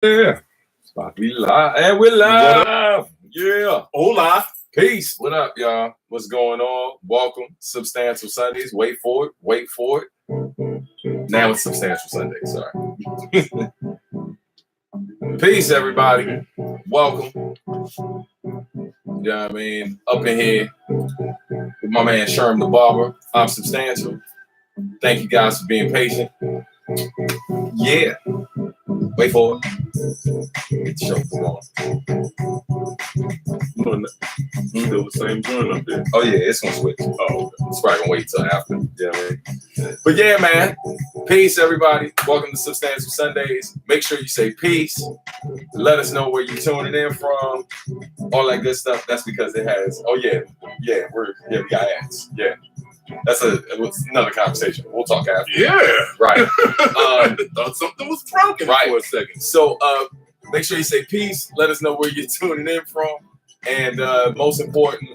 Yeah. It's about to be live. And we're live. Yeah. Hola. Peace. What up, y'all? What's going on? Welcome. Substantial Sundays. Wait for it. Wait for it. Now it's Substantial Sunday. Sorry. Peace, everybody. Welcome. You know what I mean? Up in here with my man Sherm the Barber. I'm Substantial. Thank you guys for being patient. Yeah. Wait for it. Get the show going. Still the same joint up there. Oh, yeah, it's gonna switch. Oh, okay. It's probably gonna wait till after. Yeah, man. But yeah, man. Peace, everybody. Welcome to Substantial Sundays. Make sure you say peace. Let us know where you're tuning in from. All that good stuff. That's because it has. Oh, yeah. Yeah, we got ads. Yeah. That's another conversation. We'll talk after. Yeah. Right. Thought something was broken for a second. So make sure you say peace. Let us know where you're tuning in from. And most important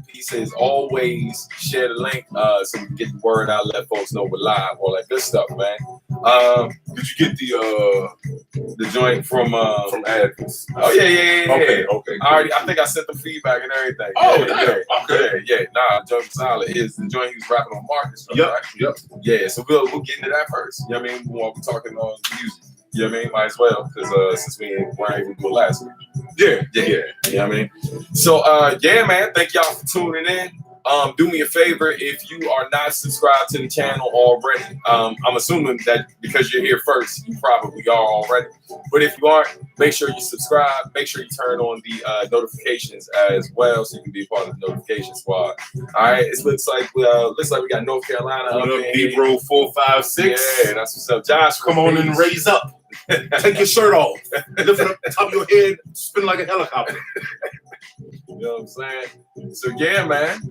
piece is always share the link so we can get the word out, let folks know we're live, all that good stuff, man. Did you get the joint from Adkins? Oh yeah. Okay. I think I sent the feedback and everything. Oh Okay. Yeah. Nah, joint solid is the joint he was rapping on Marcus. Yep. Right? Yep. Yeah. So we'll get into that first. You know what I mean? While we're talking on music. You know what I mean? Might as well, because since we weren't able to do it last week. Yeah. You know what I mean? So, yeah, man, thank y'all for tuning in. Do me a favor, if you are not subscribed to the channel already, I'm assuming that because you're here first, you probably are already. But if you aren't, make sure you subscribe. Make sure you turn on the notifications as well, so you can be a part of the notification squad. All right, it looks like we got North Carolina up in Deep Road 456. Yeah, that's what's up. Josh, come on and raise up. Take your shirt off. Lift it up the top of your head. Spin like a helicopter. You know what I'm saying? So yeah, man.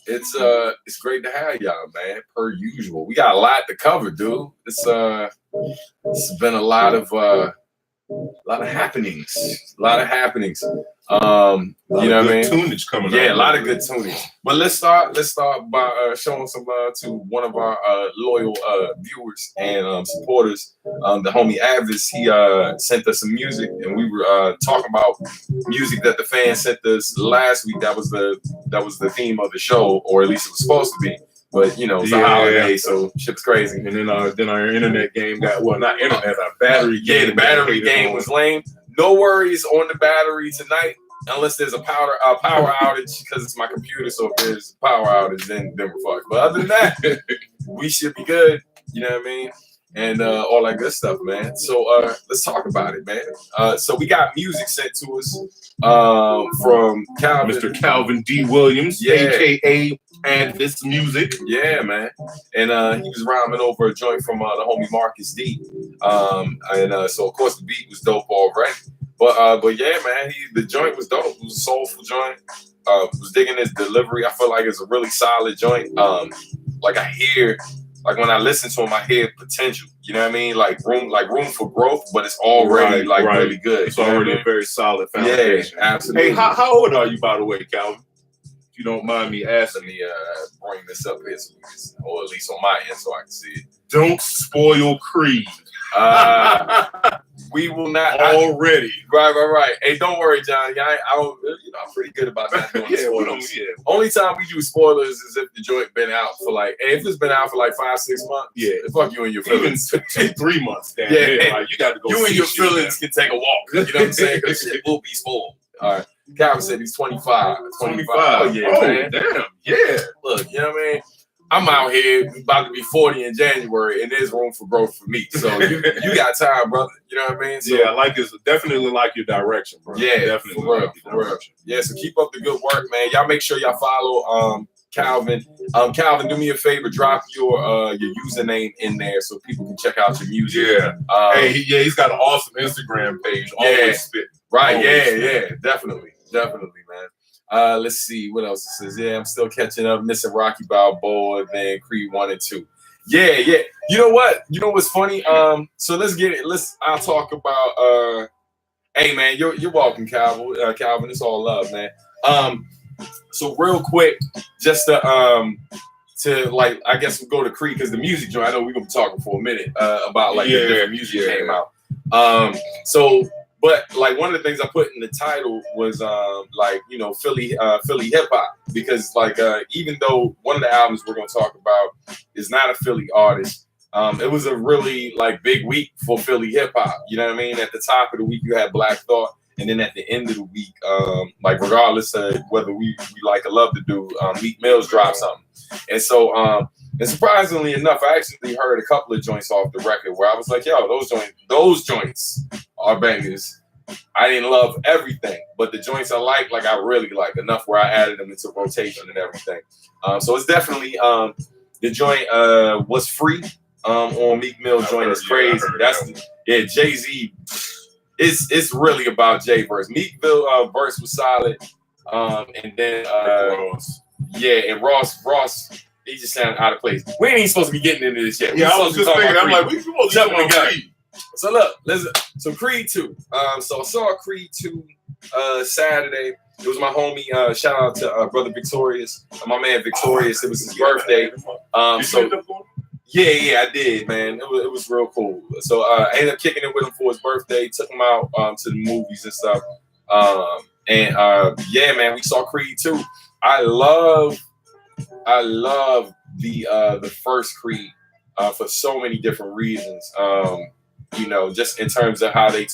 It's great to have y'all, man. Per usual. We got a lot to cover, dude. It's been a lot of happenings. A lot of happenings. You know what I mean? Tunage coming Yeah, a lot of good tunage. But let's start by showing some love to one of our loyal viewers and supporters. The homie Avis, he sent us some music, and we were talking about music that the fans sent us last week. That was the theme of the show, or at least it was supposed to be. But you know, it's a holiday, so shit's crazy. And then our internet game got not internet, our battery game. Yeah, the battery game was lame. No worries on the battery tonight, unless there's a power outage, because it's my computer. So if there's a power outage, then we're fucked. But other than that, we should be good. You know what I mean? And all that good stuff, man. So let's talk about it, man. So we got music sent to us from Calvin. Mr. Calvin D. Williams, a.k.a. And this music. Yeah, man. And he was rhyming over a joint from the homie Marcus D. So of course the beat was dope already. But yeah, man, the joint was dope. It was a soulful joint. Was digging his delivery. I feel like it's a really solid joint. Like when I listen to him, I hear potential. You know what I mean? Like room for growth, but it's already really good. It's already a very solid foundation. Yeah, absolutely. Hey, how old are you, by the way, Calvin? You don't mind me asking. Let me bring this up here, or at least on my end, so I can see it. Don't spoil Creed. We will not already. Right. Hey, don't worry, John. I'm pretty good about not doing spoilers. Only time we do spoilers is if the joint been out for if it's been out for 5-6 months. Yeah, fuck you and your feelings. Even 3 months. Damn, yeah, you got to go. You and your feelings can take a walk. You know what I'm saying? Because shit will be spoiled. All right. Calvin said he's 25. 25. Oh, yeah, man. Damn. Yeah. Look, you know what I mean? I'm out here about to be 40 in January, and there's room for growth for me. So you got time, brother. You know what I mean? So, yeah, definitely like your direction, bro. Yeah, definitely like your direction. Yeah, so keep up the good work, man. Y'all make sure y'all follow Calvin. Calvin, do me a favor, drop your username in there so people can check out your music. Yeah. He's got an awesome Instagram page. Always spit. Right. Yeah. Definitely, man. Let's see what else it says. Yeah, I'm still catching up. Missing Rocky Balboa, then Creed 1 and 2. Yeah. You know what? You know what's funny? So let's get it. I'll talk about. Hey man, you're welcome, Calvin. Calvin, it's all love, man. So real quick, just to I guess we'll go to Creed because the music joint. I know we're gonna be talking for a minute about the different music came out. But like one of the things I put in the title was like, you know, Philly hip hop, because like even though one of the albums we're gonna talk about is not a Philly artist, it was a really like big week for Philly hip hop. You know what I mean? At the top of the week you had Black Thought, and then at the end of the week, like regardless of whether we like or love to do, Meek Mill's dropped something, and so and surprisingly enough, I actually heard a couple of joints off the record where I was like, yo, those joints are bangers. I didn't love everything, but the joints I like I really like enough where I added them into rotation and everything. So it's definitely the joint was free on Meek Mill joint is crazy. Jay-Z. It's really about Jay verse. Meek Mill verse was solid. And then and Ross. He just sounded out of place. We ain't even supposed to be getting into this yet. Yeah, I was just thinking. I'm like, we supposed to jump on Creed. So look, so Creed 2. So I saw Creed 2 Saturday. It was my homie. Shout out to brother Victorious, my man Victorious. It was his birthday. Yeah, I did, man. It was real cool. So I ended up kicking it with him for his birthday. Took him out to the movies and stuff. Yeah, man, we saw Creed 2. I love the first Creed for so many different reasons. You know, just in terms of how the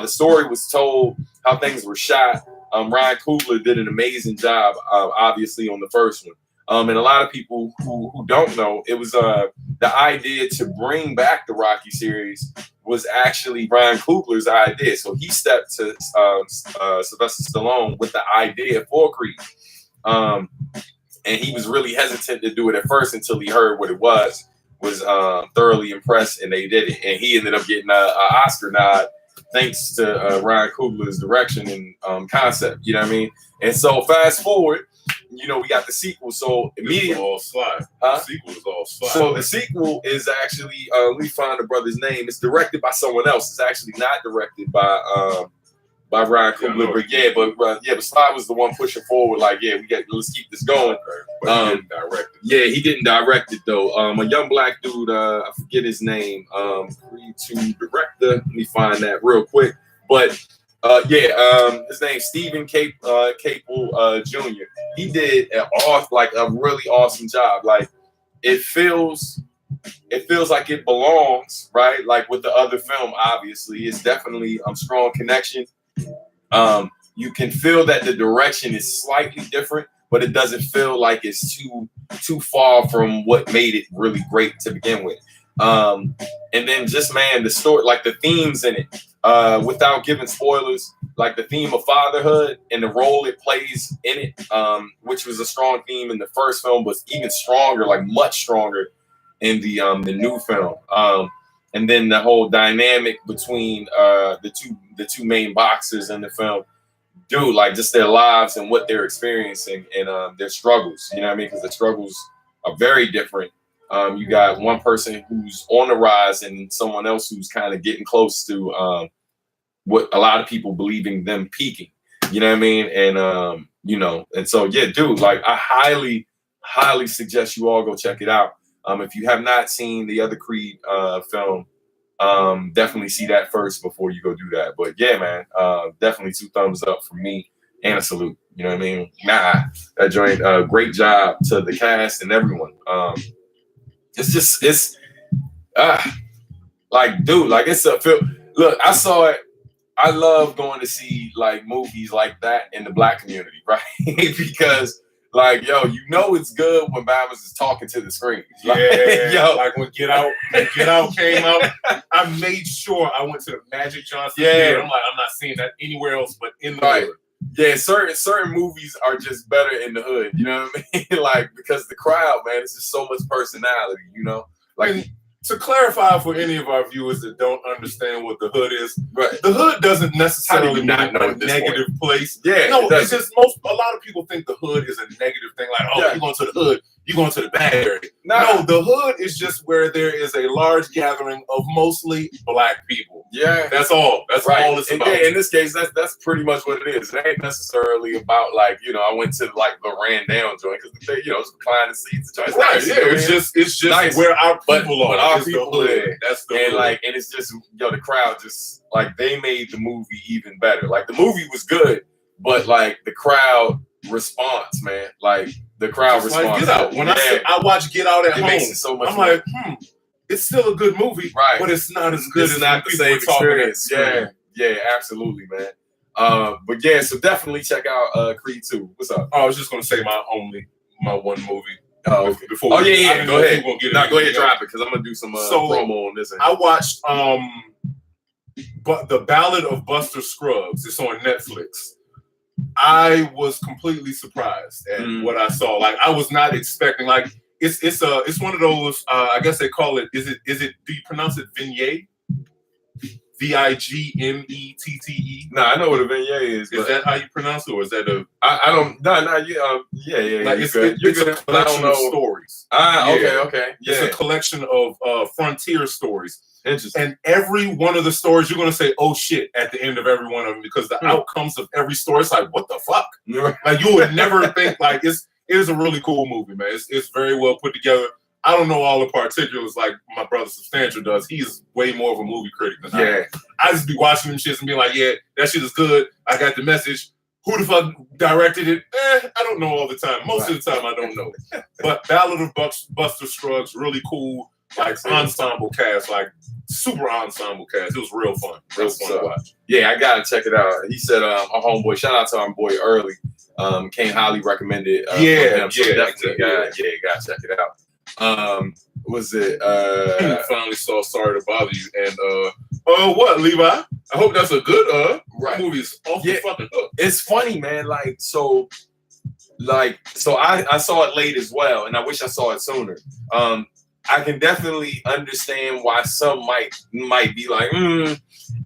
story was told, how things were shot. Ryan Coogler did an amazing job, obviously, on the first one. And a lot of people who don't know, it was the idea to bring back the Rocky series was actually Ryan Coogler's idea. So he stepped to Sylvester Stallone with the idea for Creed. And he was really hesitant to do it at first until he heard what it was thoroughly impressed, and they did it. And he ended up getting an Oscar nod thanks to Ryan Coogler's direction and concept. You know what I mean? And so fast forward, you know, we got the sequel. So immediately, all slide. The sequel is all slide. So the sequel is actually let me find the brother's name. It's directed by someone else. It's actually not directed by Ryan Coogler, but Slide was the one pushing forward. Like, let's keep this going. But he didn't direct it. Yeah, he didn't direct it though. A young black dude, I forget his name. Creed 2 director. Let me find that real quick. But his name's Stephen Capel Jr. He did a really awesome job. Like, it feels like it belongs, right? Like with the other film, obviously, it's definitely a strong connection. You can feel that the direction is slightly different, but it doesn't feel like it's too far from what made it really great to begin with. And then just, man, the story, like the themes in it, without giving spoilers, like the theme of fatherhood and the role it plays in it, which was a strong theme in the first film, but even stronger, like much stronger in the new film. And then the whole dynamic between the two main boxers in the film, dude, like just their lives and what they're experiencing and their struggles. You know what I mean? Because the struggles are very different. You got one person who's on the rise and someone else who's kind of getting close to what a lot of people believing them peaking. You know what I mean? And you know, and so dude, like I highly suggest you all go check it out. If you have not seen the other Creed film, definitely see that first before you go do that. But yeah, man, definitely 2 thumbs up from me and a salute. You know what I mean? That joint, great job to the cast and everyone. It's like, dude, like it's a film. Look, I saw it. I love going to see like movies like that in the black community, right? Because like, yo, you know it's good when Bama's is talking to the screen. Like, like when Get Out came out, I made sure I went to the Magic Johnson theater. I'm like, I'm not seeing that anywhere else but in the hood. Yeah, certain movies are just better in the hood, you know what I mean? Like, because the crowd, man, it's just so much personality, you know? Like, and to clarify for any of our viewers that don't understand what the hood is, right? The hood doesn't necessarily mean a negative place. Yeah, no, it's just a lot of people think the hood is a negative thing. Like, you're going to the hood, you going to the bad area. Nah. No, the hood is just where there is a large gathering of mostly black people. Yeah, that's all. That's right. all it's about. Yeah, in this case, that's pretty much what it is. It ain't necessarily about like I went to like the ran down joint because it's reclining seats. It's right. nice, yeah, it's just nice. Where our people are. But our people there. That's the and hood. and it's just the crowd just like they made the movie even better. Like the movie was good, but like the crowd response, man, like the crowd response. Like Get Out. When I watch Get Out at home, makes it so much I'm like, it's still a good movie, right? But it's not as good. It's not the same experience. Yeah, absolutely, man. But yeah, so definitely check out Creed 2. What's up? I was just gonna say my one movie. Oh, okay. Before go ahead. Go ahead, drop it because I'm gonna do some promo on this. I watched but The Ballad of Buster Scruggs. It's on Netflix. I was completely surprised at what I saw. Like I was not expecting. Like it's one of those. I guess they call it. Is it? Do you pronounce it vignette? Vigmette? No, I know what a vignette is. Is that how you pronounce it, or is that a? I don't. No. Yeah. Like it's a collection of stories. Okay. Yeah. It's a collection of frontier stories. Interesting. And every one of the stories, you're gonna say, "Oh shit!" at the end of every one of them because the outcomes of every story, it's like, "What the fuck?" Like you would never think. Like it is a really cool movie, man. It's very well put together. I don't know all the particulars like my brother Substantial does. He's way more of a movie critic than I am. I just be watching them shits and be like, "Yeah, that shit is good. I got the message." Who the fuck directed it? I don't know all the time. Most of the time, I don't know. But Ballad of Buster Scruggs, really cool. Like ensemble cast, like super ensemble cast. It was real fun. Real fun to watch. Yeah, I gotta check it out. He said, our homeboy, shout out to our boy Early. Came highly recommended. Definitely gotta check it out. Was it finally saw Sorry to Bother You and what, Levi? I hope that's a good right. Movie is off the fucking hook. It's funny, man, so I saw it late as well, and I wish I saw it sooner. I can definitely understand why some might be like, and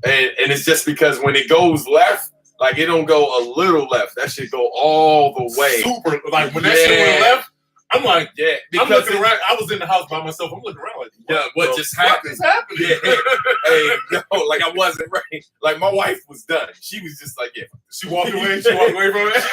it's just because when it goes left, like it don't go a little left. That should go all the way. Super, like when that shit went left, I'm like, because I'm looking around. I was in the house by myself. I'm looking around like, what just happened? What is happening? Like I wasn't right. Like my wife was done. She was just like, She walked away. She walked away from it.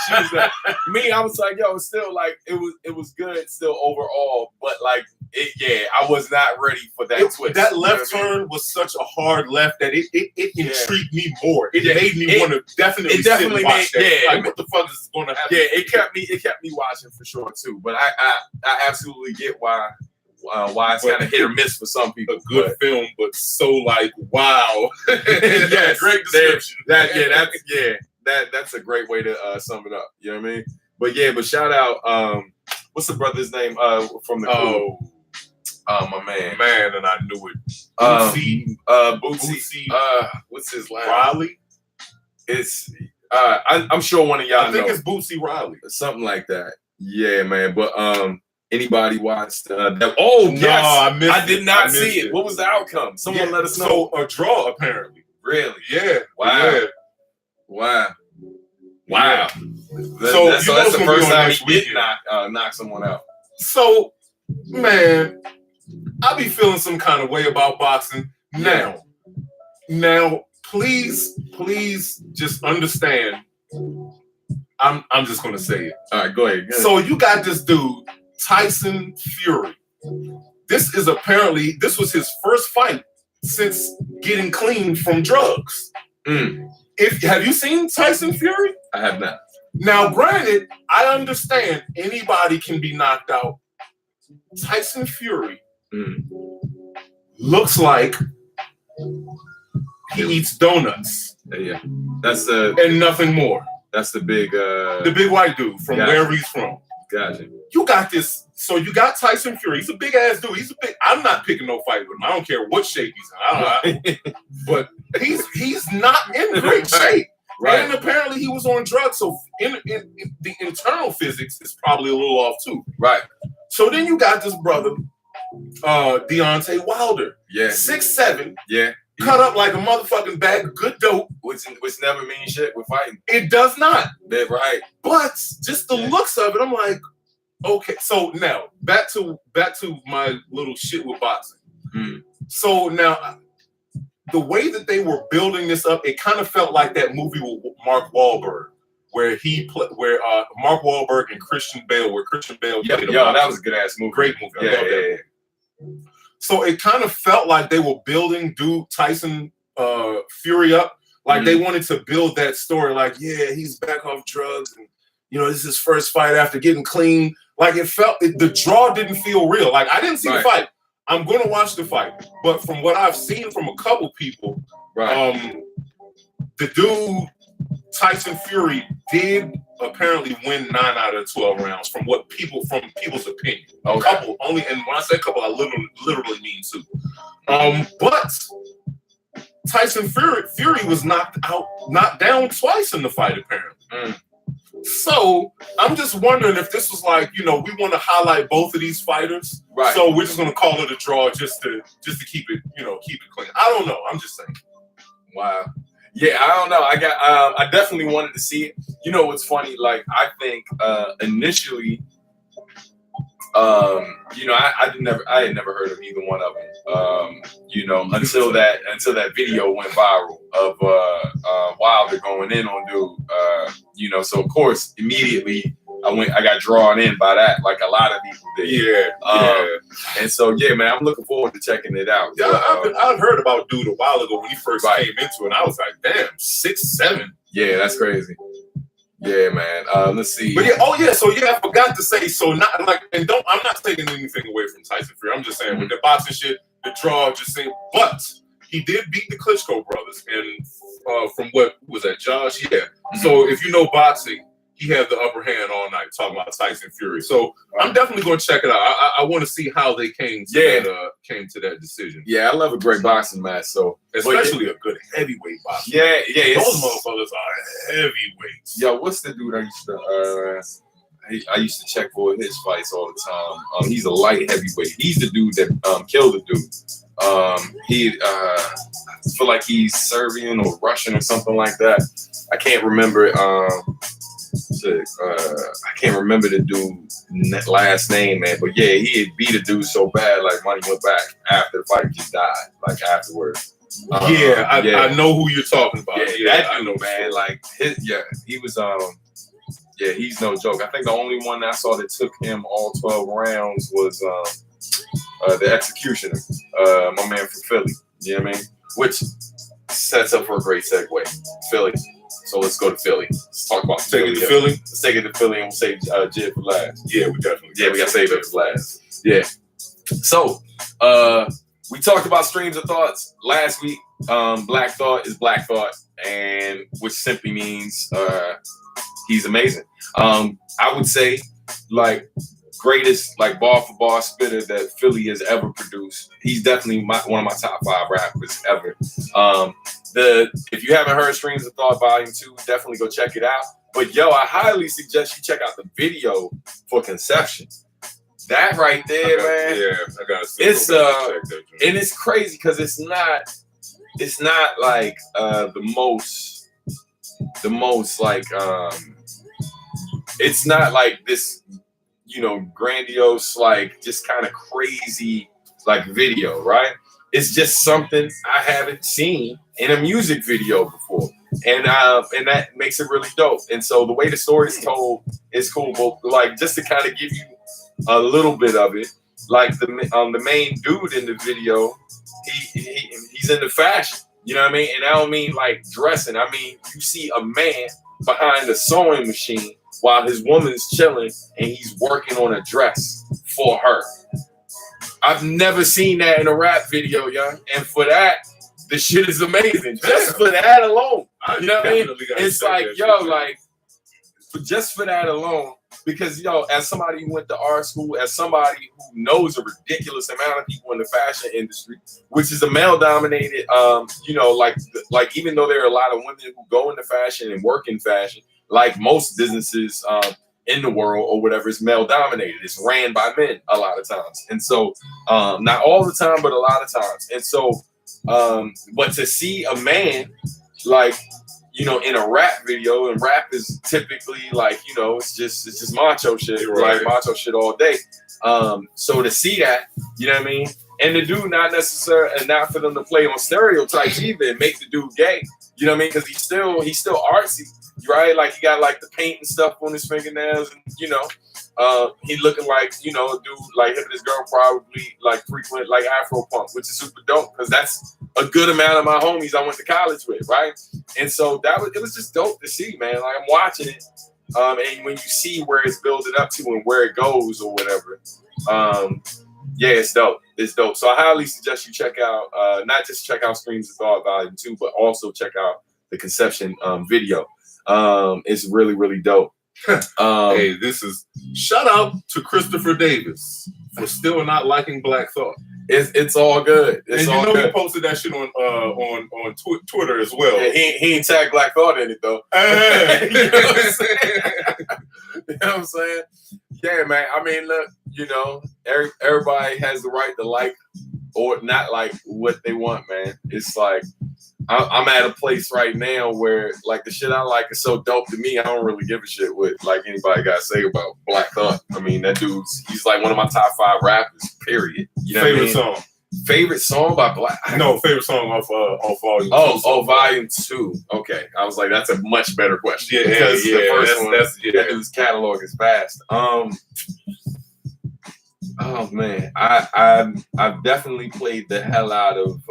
She was done. Me, I was like, it's still like it was good still overall, but like I was not ready for that twist. That left turn was such a hard left that it intrigued me more. It made me want to definitely watch that. Like, what the fuck is going to happen? Yeah, it kept me watching for sure too. But I absolutely get why it's kind of hit or miss for some people. A good film, but so like wow. Yes, great description. That's a great way to sum it up. You know what I mean? But shout out. What's the brother's name? From the crew? My man, and I knew it. Bootsy. What's his last? Riley. It's I'm sure one of y'all. I think it's Bootsy Riley, something like that. Yeah, man. But anybody watched that? Oh no, yes, I did not see it. What was the outcome? Someone let us know. So a draw, apparently. Really? Yeah. Wow. Yeah. Wow. Yeah. So that's the first time he did knock someone out. So, man, I be feeling some kind of way about boxing now. Now, please just understand. I'm just gonna say it. All right, go ahead. So you got this dude, Tyson Fury. This was his first fight since getting clean from drugs. Have you seen Tyson Fury? I have not. Now, granted, I understand anybody can be knocked out. Tyson Fury looks like he eats donuts. Yeah, and nothing more. That's the big white dude from wherever he's from. Gotcha. You got this. So you got Tyson Fury. He's a big ass dude. I'm not picking no fight with him. I don't care what shape he's in. But he's not in great shape. Right. And apparently he was on drugs. So in the internal physics is probably a little off too. Right. So then you got this brother, Deontay Wilder. Yeah. 6'7". Yeah. Cut up like a motherfucking bag of good dope. Which never means shit with fighting. It does not. That's right. But just the looks of it, I'm like, Okay, so now back to my little shit with boxing. So now the way that they were building this up, it kind of felt like that movie with Mark Wahlberg, where Mark Wahlberg and Christian Bale, where Christian Bale played a boxer. That was a good ass movie. Great movie. I love that movie. So it kind of felt like they were building Tyson Fury up. Like they wanted to build that story, like, yeah, he's back off drugs, and this is his first fight after getting clean. Like the draw didn't feel real. Like I didn't see the fight. I'm going to watch the fight, but from what I've seen from a couple people, the dude Tyson Fury did apparently win 9 out of 12 rounds from people's opinion. A couple only, and when I say couple, I literally mean 2. But Tyson Fury was knocked down twice in the fight, apparently. So I'm just wondering if this was like, we want to highlight both of these fighters. Right. So we're just gonna call it a draw just to keep it, keep it clean. I don't know. I'm just saying. Wow. Yeah, I don't know. I definitely wanted to see it. You know what's funny? Like I think initially I had never heard of either one of them. Until that video went viral of Wilder going in on dude. So of course immediately I got drawn in by that, like a lot of people did. Yeah. And so man, I'm looking forward to checking it out. Yeah, I've heard about dude a while ago when he first came into it, and I was like, damn, 6'7". Yeah, that's crazy. Yeah, man. Let's see. But I forgot to say. So not like, and I'm not taking anything away from Tyson Fury. I'm just saying with the boxing shit, the draw, just saying. But he did beat the Klitschko brothers, and from what was that, Josh? Yeah. So if you know boxing, he had the upper hand all night talking about Tyson Fury. So I'm definitely going to check it out. I want to see how they came to that decision. Yeah, I love a great boxing match. So especially a good heavyweight boxing. Yeah. Those motherfuckers are heavyweights. Yo, what's the dude I used to check for his fights all the time. He's a light heavyweight. He's the dude that killed the dude. I feel like he's Serbian or Russian or something like that. I can't remember. I can't remember the dude's last name, man. But yeah, he had beat a dude so bad, like money went back after the fight, just died, like afterwards. I know who you're talking about. Yeah, that dude, man. Like he was he's no joke. I think the only one I saw that took him all 12 rounds was the Executioner, my man from Philly. You know what I mean? Which sets up for a great segue. Philly. So let's go to Philly. Let's talk about Philly. Let's take it to Philly and we'll save Jib for last. Yeah, we definitely. Yeah, we got to save it for last. Yeah. So we talked about streams of thoughts last week. Black Thought is Black Thought, and which simply means he's amazing. I would say like greatest like bar for bar spitter that Philly has ever produced. He's definitely one of my top 5 rappers ever. If you haven't heard Streams of Thought Volume 2, definitely go check it out. But I highly suggest you check out the video for Conception. That right there, man. Yeah, I got to it's and it's crazy because it's not like the most like it's not like this grandiose, like just kind of crazy like video, right? It's just something I haven't seen in a music video before, and that makes it really dope. And so the way the story is told is cool, but like just to kind of give you a little bit of it, like the main dude in the video, he's into fashion, you know what I mean? And I don't mean like dressing. I mean you see a man behind a sewing machine while his woman's chilling and he's working on a dress for her. I've never seen that in a rap video, young. And for that, the shit is amazing. Just for that alone. You know what I mean? It's like, just for that alone, because, as somebody who went to art school, as somebody who knows a ridiculous amount of people in the fashion industry, which is a male-dominated, like even though there are a lot of women who go into fashion and work in fashion, like most businesses in the world or whatever, is male dominated. It's ran by men a lot of times. And so not all the time, but a lot of times. And so but to see a man like you know, in a rap video, and rap is typically like, you know, it's just macho shit, Right. like macho shit all day. So to see that, you know what I mean, and the dude not necessarily, and not for them to play on stereotypes either and make the dude gay, you know what I mean, because he's still artsy, right? Like he got like the paint and stuff on his fingernails, and you know, he looking like, you know, a dude like him and his girl probably like frequent like Afro punk, which is super dope because that's a good amount of my homies I went to college with, right? And so it was just dope to see, man. Like I'm watching it, and when you see where it's building up to and where it goes or whatever, yeah, it's dope. It's dope. So I highly suggest you check out, not just check out Streams of Thought Volume 2, but also check out the Conception video. It's really, really dope. Hey, this is shout out to Christopher Davis for still not liking Black Thought. It's all good. It's and all you know good. he posted that shit on Twitter as well. Yeah, he ain't tagged Black Thought in it though. You know what I'm saying? You know what I'm saying? Yeah, man. I mean, look, you know, everybody has the right to like or not like what they want, man. It's like I'm at a place right now where like the shit I like is so dope to me. I don't really give a shit what like anybody got to say about Black Thought. I mean, that he's like one of my top 5 rappers. Period. You know Favorite what I mean? song. Favorite song by Black? No, favorite song off Volume 2. Oh, Volume 2. Okay, I was like, that's a much better question. Yeah, because yeah, the first one, yeah. that dude's catalog is vast. Oh man, I've definitely played the hell out of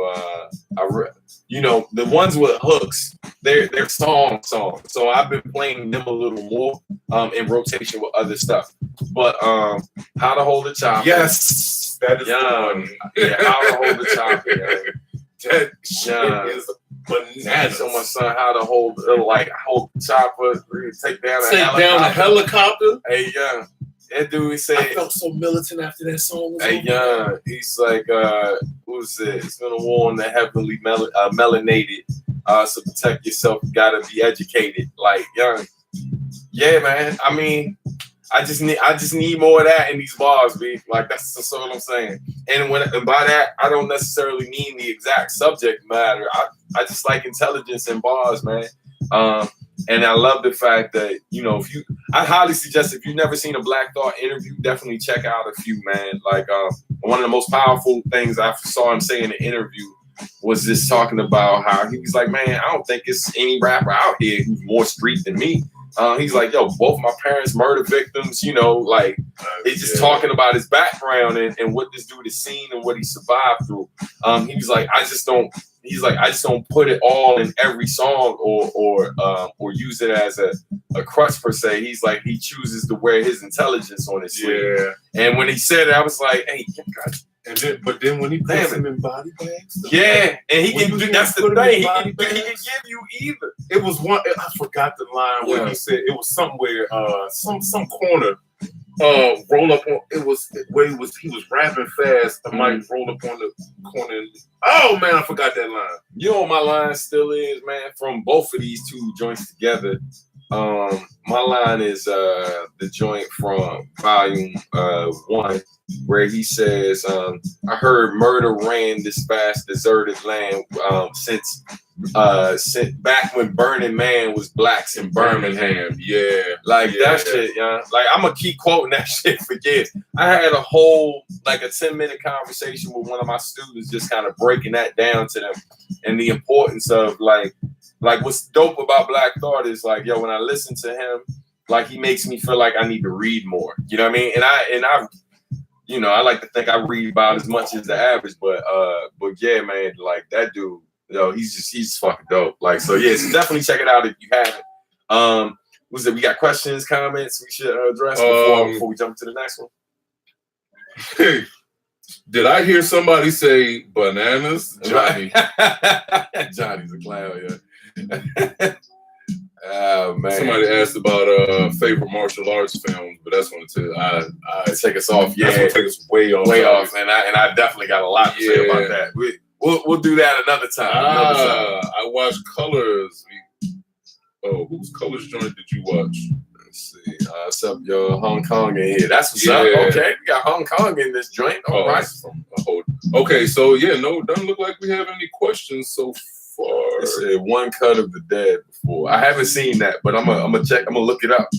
you know, the ones with hooks. They're song. So I've been playing them a little more in rotation with other stuff. But How to Hold a Chopper. Yes, that is the one. Yeah, How to Hold a Chopper. That shit is bananas. So my son, how to hold the chopper, take down a helicopter. Hey, yeah. That dude, he said, I felt so militant after that song was hey, over. yeah. He's like, what was it? It's been a war on the heavily melanated. So protect yourself. You gotta be educated. Like, young. Yeah, man. I mean, I just need more of that in these bars, B. Like that's all I'm saying. And by that, I don't necessarily mean the exact subject matter. I just like intelligence in bars, man. And I love the fact that, you know, I highly suggest if you've never seen a Black Thought interview, definitely check out a few, man. Like one of the most powerful things I saw him say in the interview was just talking about how he was like, man, I don't think it's any rapper out here who's more street than me. He's like, yo, both my parents murder victims, you know, like he's just talking about his background and what this dude has seen and what he survived through. He was like, I just don't put it all in every song or use it as a crutch per se. He's like, he chooses to wear his intelligence on his sleeve. Yeah. And when he said it, I was like, hey, God. But then when he puts him in body bags, yeah, and he can do. That's the thing. He can give you either. It was one. I forgot the line where he said it was somewhere, some corner. Roll up on. It was where he was rapping fast. The mic rolled up on the corner. Oh man, I forgot that line. You know what my line still is, man. From both of these two joints together, my line is the joint from Volume 1. Where he says, I heard murder ran this vast deserted land since back when Burning Man was blacks in Birmingham. Yeah. Like that shit, yeah. Like I'm gonna keep quoting that shit for years. I had a whole like a 10-minute conversation with one of my students just kind of breaking that down to them and the importance of like what's dope about Black Thought is like, yo, when I listen to him, like he makes me feel like I need to read more. You know what I mean? And I you know, I like to think I read about as much as the average, but yeah, man, like that dude, you know, he's fucking dope. Like, so yeah, so definitely check it out if you haven't. Was it? We got questions, comments we should address before we jump to the next one. Hey, did I hear somebody say bananas, Johnny? Johnny's a clown, yeah. Oh man! Somebody asked about favorite martial arts films, but that's going to I take us off. Yeah, that's going to take us way off. And I definitely got a lot to say about that. We'll do that another time. I watched Colors. Whose Colors joint did you watch? Let's see. What's up, your Hong Kong in here? That's what's up. Okay, we got Hong Kong in this joint. All right. Okay, so yeah, no, doesn't look like we have any questions so far. It said one cut of the dead before. I haven't seen that, but I'm gonna check. I'm gonna look it up.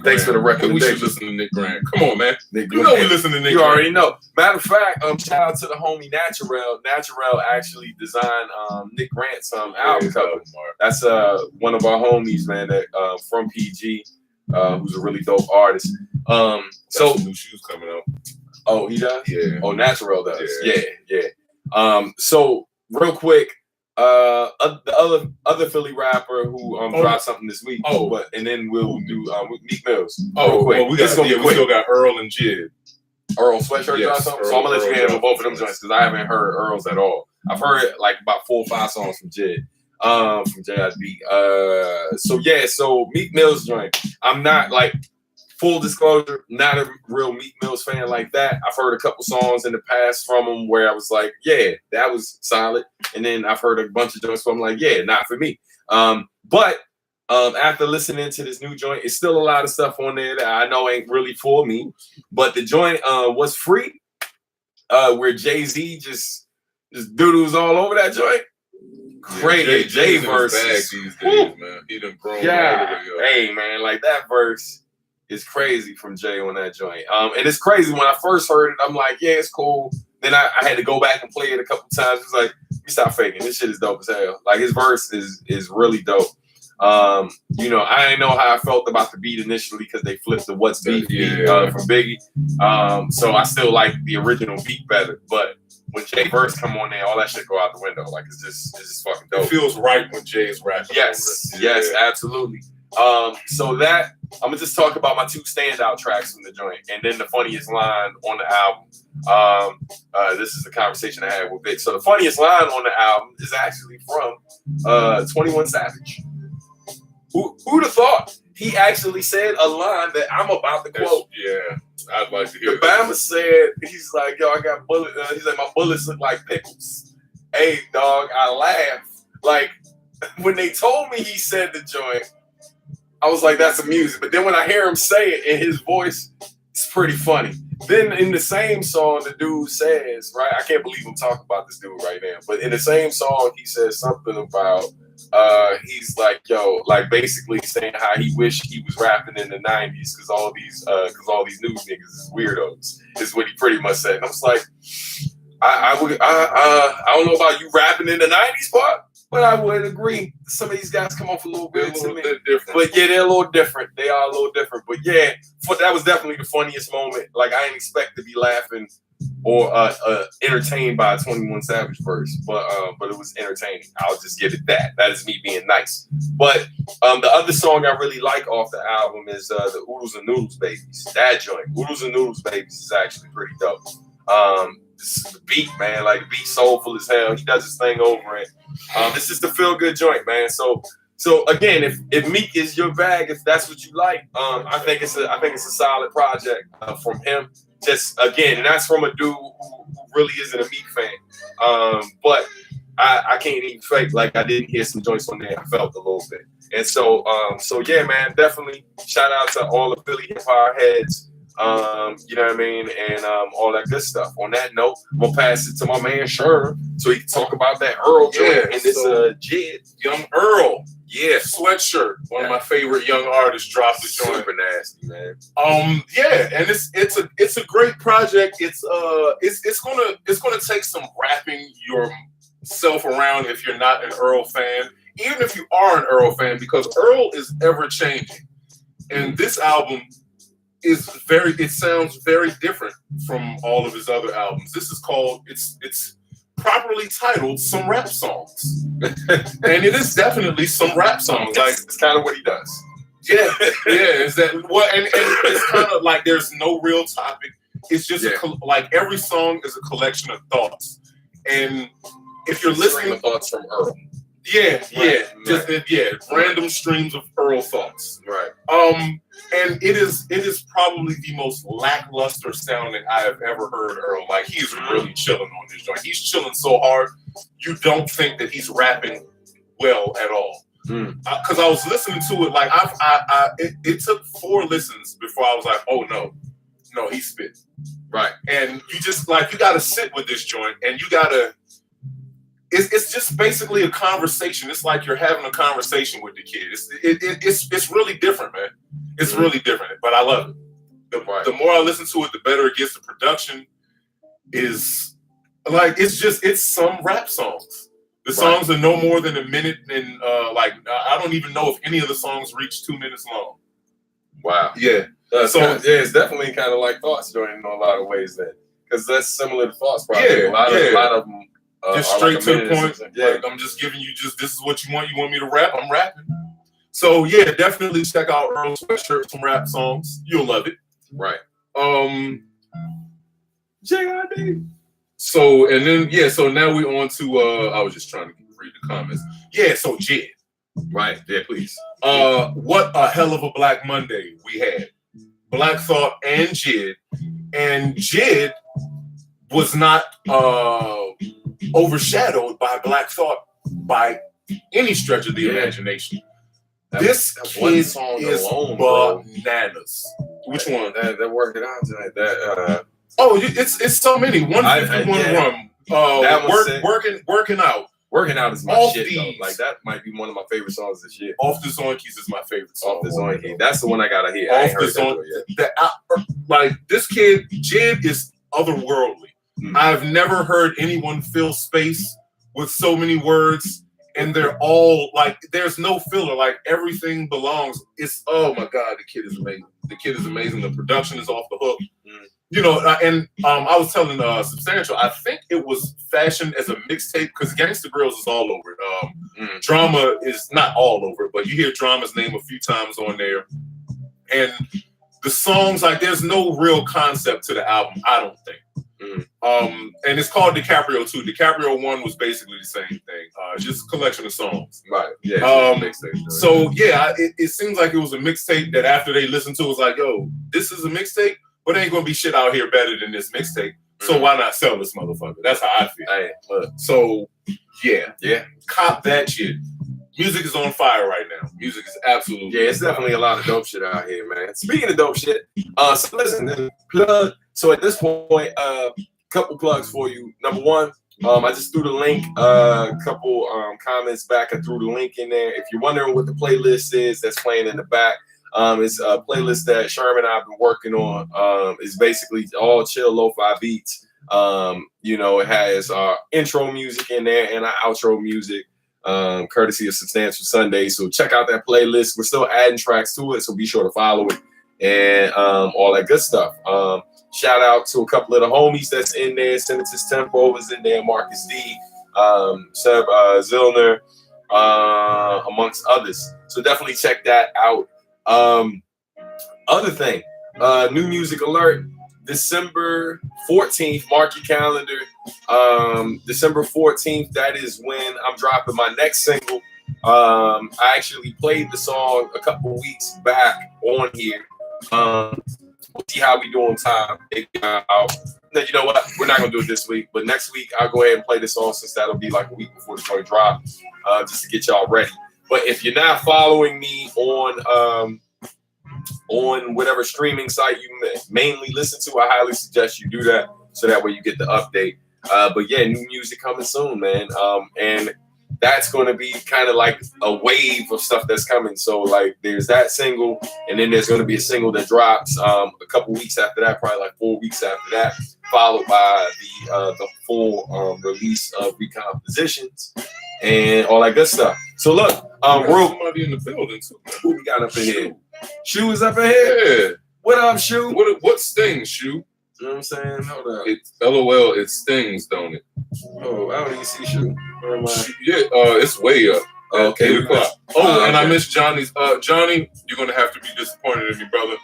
Thanks for the recommendation. We should listen to Nick Grant. Come on, man. Nick you know we listen to Nick You Grant. already know. Matter of fact, shout out to the homie Naturel. Naturel actually designed Nick Grant's album cover. That's one of our homies, man, that from PG, who's a really dope artist. So new shoes coming out. Oh, he does? Yeah. Oh, Naturel does. Yeah. So real quick, the other Philly rapper who dropped something this week. And then we'll do Meek Mills. We still got Earl and Jid. Earl Sweatshirt dropped something. So I'm gonna let you handle both of them joints because I haven't heard Earl's at all. I've heard like about 4 or 5 songs from Jid. From JID. So Meek Mills joint. I'm not like full disclosure, not a real Meek Mills fan like that. I've heard a couple songs in the past from him where I was like, yeah, that was solid. And then I've heard a bunch of joints where I'm like, yeah, not for me. But after listening to this new joint, it's still a lot of stuff on there that I know ain't really for me. But the joint was free, where Jay-Z just doodles all over that joint. Crazy. Jay verse. These days, man. He done grown. Yeah. Hey, man, like that verse is crazy from Jay on that joint. And it's crazy. When I first heard it, I'm like, yeah, it's cool. Then I had to go back and play it a couple times. It's like, you stop faking. This shit is dope as hell. Like his verse is really dope. I didn't know how I felt about the beat initially because they flipped the What's Beef beat from Biggie. So I still like the original beat better. But when Jay verse come on there, all that shit go out the window. Like it's just fucking dope. It feels right when Jay's rapping. Yes, absolutely. So that I'm gonna just talk about my 2 standout tracks from the joint, and then the funniest line on the album. This is the conversation I had with Vic. So the funniest line on the album is actually from 21 Savage. Who'd have thought he actually said a line that I'm about to quote? Yeah, I'd like to hear. The Bama said, he's like, yo, I got bullets. He's like, my bullets look like pickles. Hey, dog, I laughed. Like when they told me he said the joint, I was like, that's amusing. But then when I hear him say it in his voice, it's pretty funny. Then in the same song, the dude says, right? I can't believe I'm talking about this dude right now. But in the same song, he says something about, he's like, yo, like basically saying how he wished he was rapping in the 90s because all these new niggas is weirdos, is what he pretty much said. And I was like, I don't know about you rapping in the 90s part, but I would agree. Some of these guys come off a little bit different. But yeah, they're a little different. They are a little different. But yeah, that was definitely the funniest moment. Like I didn't expect to be laughing or entertained by a 21 Savage verse, but it was entertaining. I'll just give it that. That is me being nice. But the other song I really like off the album is the Oodles and Noodles Babies. That joint, Oodles and Noodles Babies, is actually pretty dope. The beat, man, like the beat soulful as hell. He does his thing over it. This is the feel good joint, man. So again, if Meek is your bag, if that's what you like, I think it's a solid project from him. Just again, and that's from a dude who really isn't a Meek fan. But I can't even fake like I didn't hear some joints on there. I felt a little bit, and so yeah, man, definitely shout out to all the Philly hip hop heads. You know what I mean, and all that good stuff. On that note, I'm gonna pass it to my man Sherm so he can talk about that Earl joint and this Jid. Young Earl, yeah, Sweatshirt, one of my favorite young artists, dropped the joint. Super nasty, man. Yeah, and it's a great project. It's gonna take some wrapping yourself around if you're not an Earl fan, even if you are an Earl fan, because Earl is ever changing, and this album it sounds very different from all of his other albums. This is called, it's properly titled Some Rap Songs. And it is definitely some rap songs. Like it's kind of what he does. Yeah. Is that what? And it's kind of like there's no real topic. It's just like every song is a collection of thoughts. And if you're listening to thoughts from Earl. Random streams of Earl thoughts. Right. And it is probably the most lackluster sounding I have ever heard Earl. Like he's really chilling on this joint. He's chilling so hard, you don't think that he's rapping well at all. Because I was listening to it, like it took 4 listens before I was like, oh no, he spit. Right. And you just like you gotta sit with this joint, and you gotta. it's just basically a conversation. It's like you're having a conversation with the kid. It's really different, man. It's really different, but I love it. The more I listen to it, the better it gets. The production is like it's some rap songs. The songs are no more than a minute, and I don't even know if any of the songs reach 2 minutes long. Wow. Yeah. It's definitely kind of like Thoughts joint in a lot of ways, then, because that's similar to Thoughts. Probably. A lot of them. Just straight like to the point. Yeah. Like, I'm just giving you this is what you want. You want me to rap? I'm rapping. So yeah, definitely check out Earl Sweatshirt, some rap songs. You'll love it. Right. JID. So and then so now we on to I was just trying to read the comments. Yeah, so Jid. Right. Yeah, please. What a hell of a Black Monday we had. Black Thought and Jid. And Jid was not overshadowed by Black Thought by any stretch of the imagination. This kid is bananas. Which one? That working out tonight. It's so many. 151 rum. Working out. Working out is my Off shit, these. though. Like, that might be one of my favorite songs this year. Off the Zoinkies is my favorite song. Off the Zoinkies. That's the one I gotta hear. Off the Zoinkies. Like, this kid, Jid, is otherworldly. I've never heard anyone fill space with so many words, and they're all like, there's no filler. Like, everything belongs. It's, oh my God, the kid is amazing. The kid is amazing. The production is off the hook. You know, and I was telling Substantial, I think it was fashioned as a mixtape because Gangsta Grills is all over it. Drama is not all over it, but you hear Drama's name a few times on there. And the songs, like, there's no real concept to the album, I don't think. And it's called DiCaprio 2. DiCaprio 1 was basically the same thing, just a collection of songs. Right. Yeah. So yeah, it seems like it was a mixtape that after they listened to it was like, yo, this is a mixtape, but ain't gonna be shit out here better than this mixtape. So why not sell this motherfucker? That's how I feel. So yeah, cop that shit. Music is on fire right now. Music is absolutely it's definitely a lot of dope shit out here, man. Speaking of dope shit, so listen, plug. So at this point, couple plugs for you. Number one, I just threw the link, couple comments back. I threw the link in there. If you're wondering what the playlist is that's playing in the back, it's a playlist that Sherm and I have been working on. It's basically all chill lo-fi beats. You know, it has intro music in there and our outro music, courtesy of Substantial Sunday. So check out that playlist. We're still adding tracks to it, so be sure to follow it and all that good stuff. Shout out to a couple of the homies that's in there. Senator's Tempo is in there, Marcus D, Seb Zillner, amongst others. So definitely check that out. Other thing, new music alert, December 14th, mark your calendar. December 14th, that is when I'm dropping my next single. I actually played the song a couple weeks back on here. We'll see how we do on time. You know what? We're not gonna do it this week, but next week I'll go ahead and play the song since that'll be like a week before the joint drop, just to get y'all ready. But if you're not following me on whatever streaming site you mainly listen to, I highly suggest you do that so that way you get the update. But yeah, new music coming soon, man. And that's going to be kind of like a wave of stuff that's coming. So like there's that single, and then there's going to be a single that drops a couple weeks after that, probably like 4 weeks after that, followed by the full release of Recompositions and all that good stuff. So look, somebody in the building too. Who we got up in here? Shoe is up in here. Yeah. What up, Shoe? What stings, Shoe? You know what I'm saying? Hold up. LOL, it stings, don't it? Oh, I don't even see Shoe. Where am I? Yeah, it's way up. Okay. 8 o'clock. And I missed Johnny's. Johnny, you're gonna have to be disappointed in me, brother.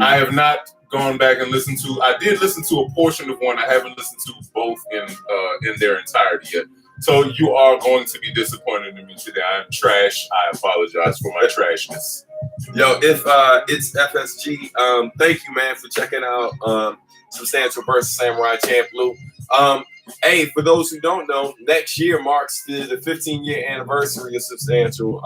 I have not gone back and listened to. I did listen to a portion of one. I haven't listened to both in their entirety yet. So you are going to be disappointed in me today. I'm trash. I apologize for my trashness. Yo, if it's FSG, thank you, man, for checking out Substantial versus Samurai Champ Blue. Hey, for those who don't know, next year marks the 15-year anniversary of Substantial.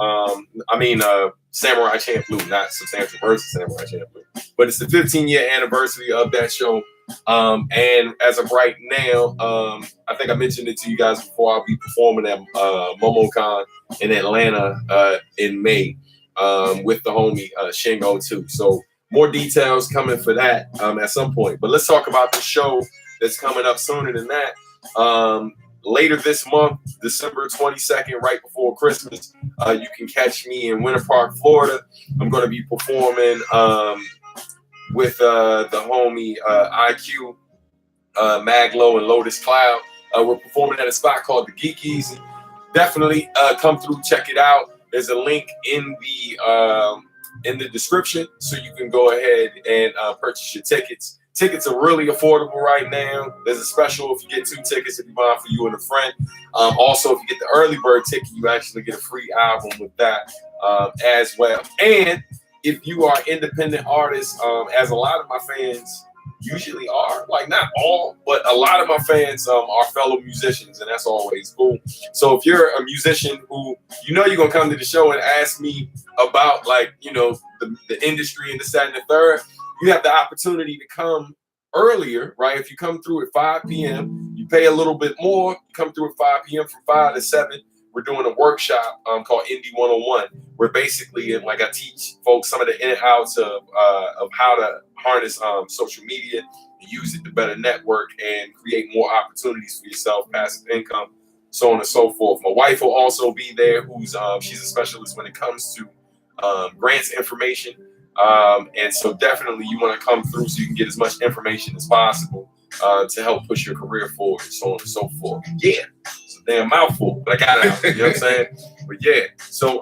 Samurai Champ Blue, not Substantial versus Samurai Champ Blue, but it's the 15-year anniversary of that show. And as of right now, I think I mentioned it to you guys before. I'll be performing at MomoCon in Atlanta in May with the homie Shingo too. So more details coming for that at some point. But let's talk about the show that's coming up sooner than that. Later this month, December 22nd, right before Christmas, you can catch me in Winter Park, Florida. I'm going to be performing with the homie IQ, Maglo, and Lotus Cloud. We're performing at a spot called the Geekies. Definitely come through, check it out. There's a link in the description, so you can go ahead and purchase your tickets. Tickets are really affordable right now. There's a special if you get 2 tickets if you buy for you and a friend. Also, if you get the early bird ticket, you actually get a free album with that as well. And if you are independent artists, as a lot of my fans usually are, like not all, but a lot of my fans are fellow musicians, and that's always cool. So if you're a musician who you're gonna come to the show and ask me about the industry and this, that, and the third, you have the opportunity to come earlier, right? If you come through at 5 p.m., you pay a little bit more. You come through at 5 p.m. from 5 to 7. We're doing a workshop called Indie 101, where basically, I teach folks some of the in and outs of how to harness social media and use it to better network and create more opportunities for yourself, passive income, so on and so forth. My wife will also be there, who's she's a specialist when it comes to grants information. And so definitely you want to come through so you can get as much information as possible to help push your career forward, so on and so forth. Yeah. Damn mouthful, but I got it out. You know what I'm saying? But yeah. So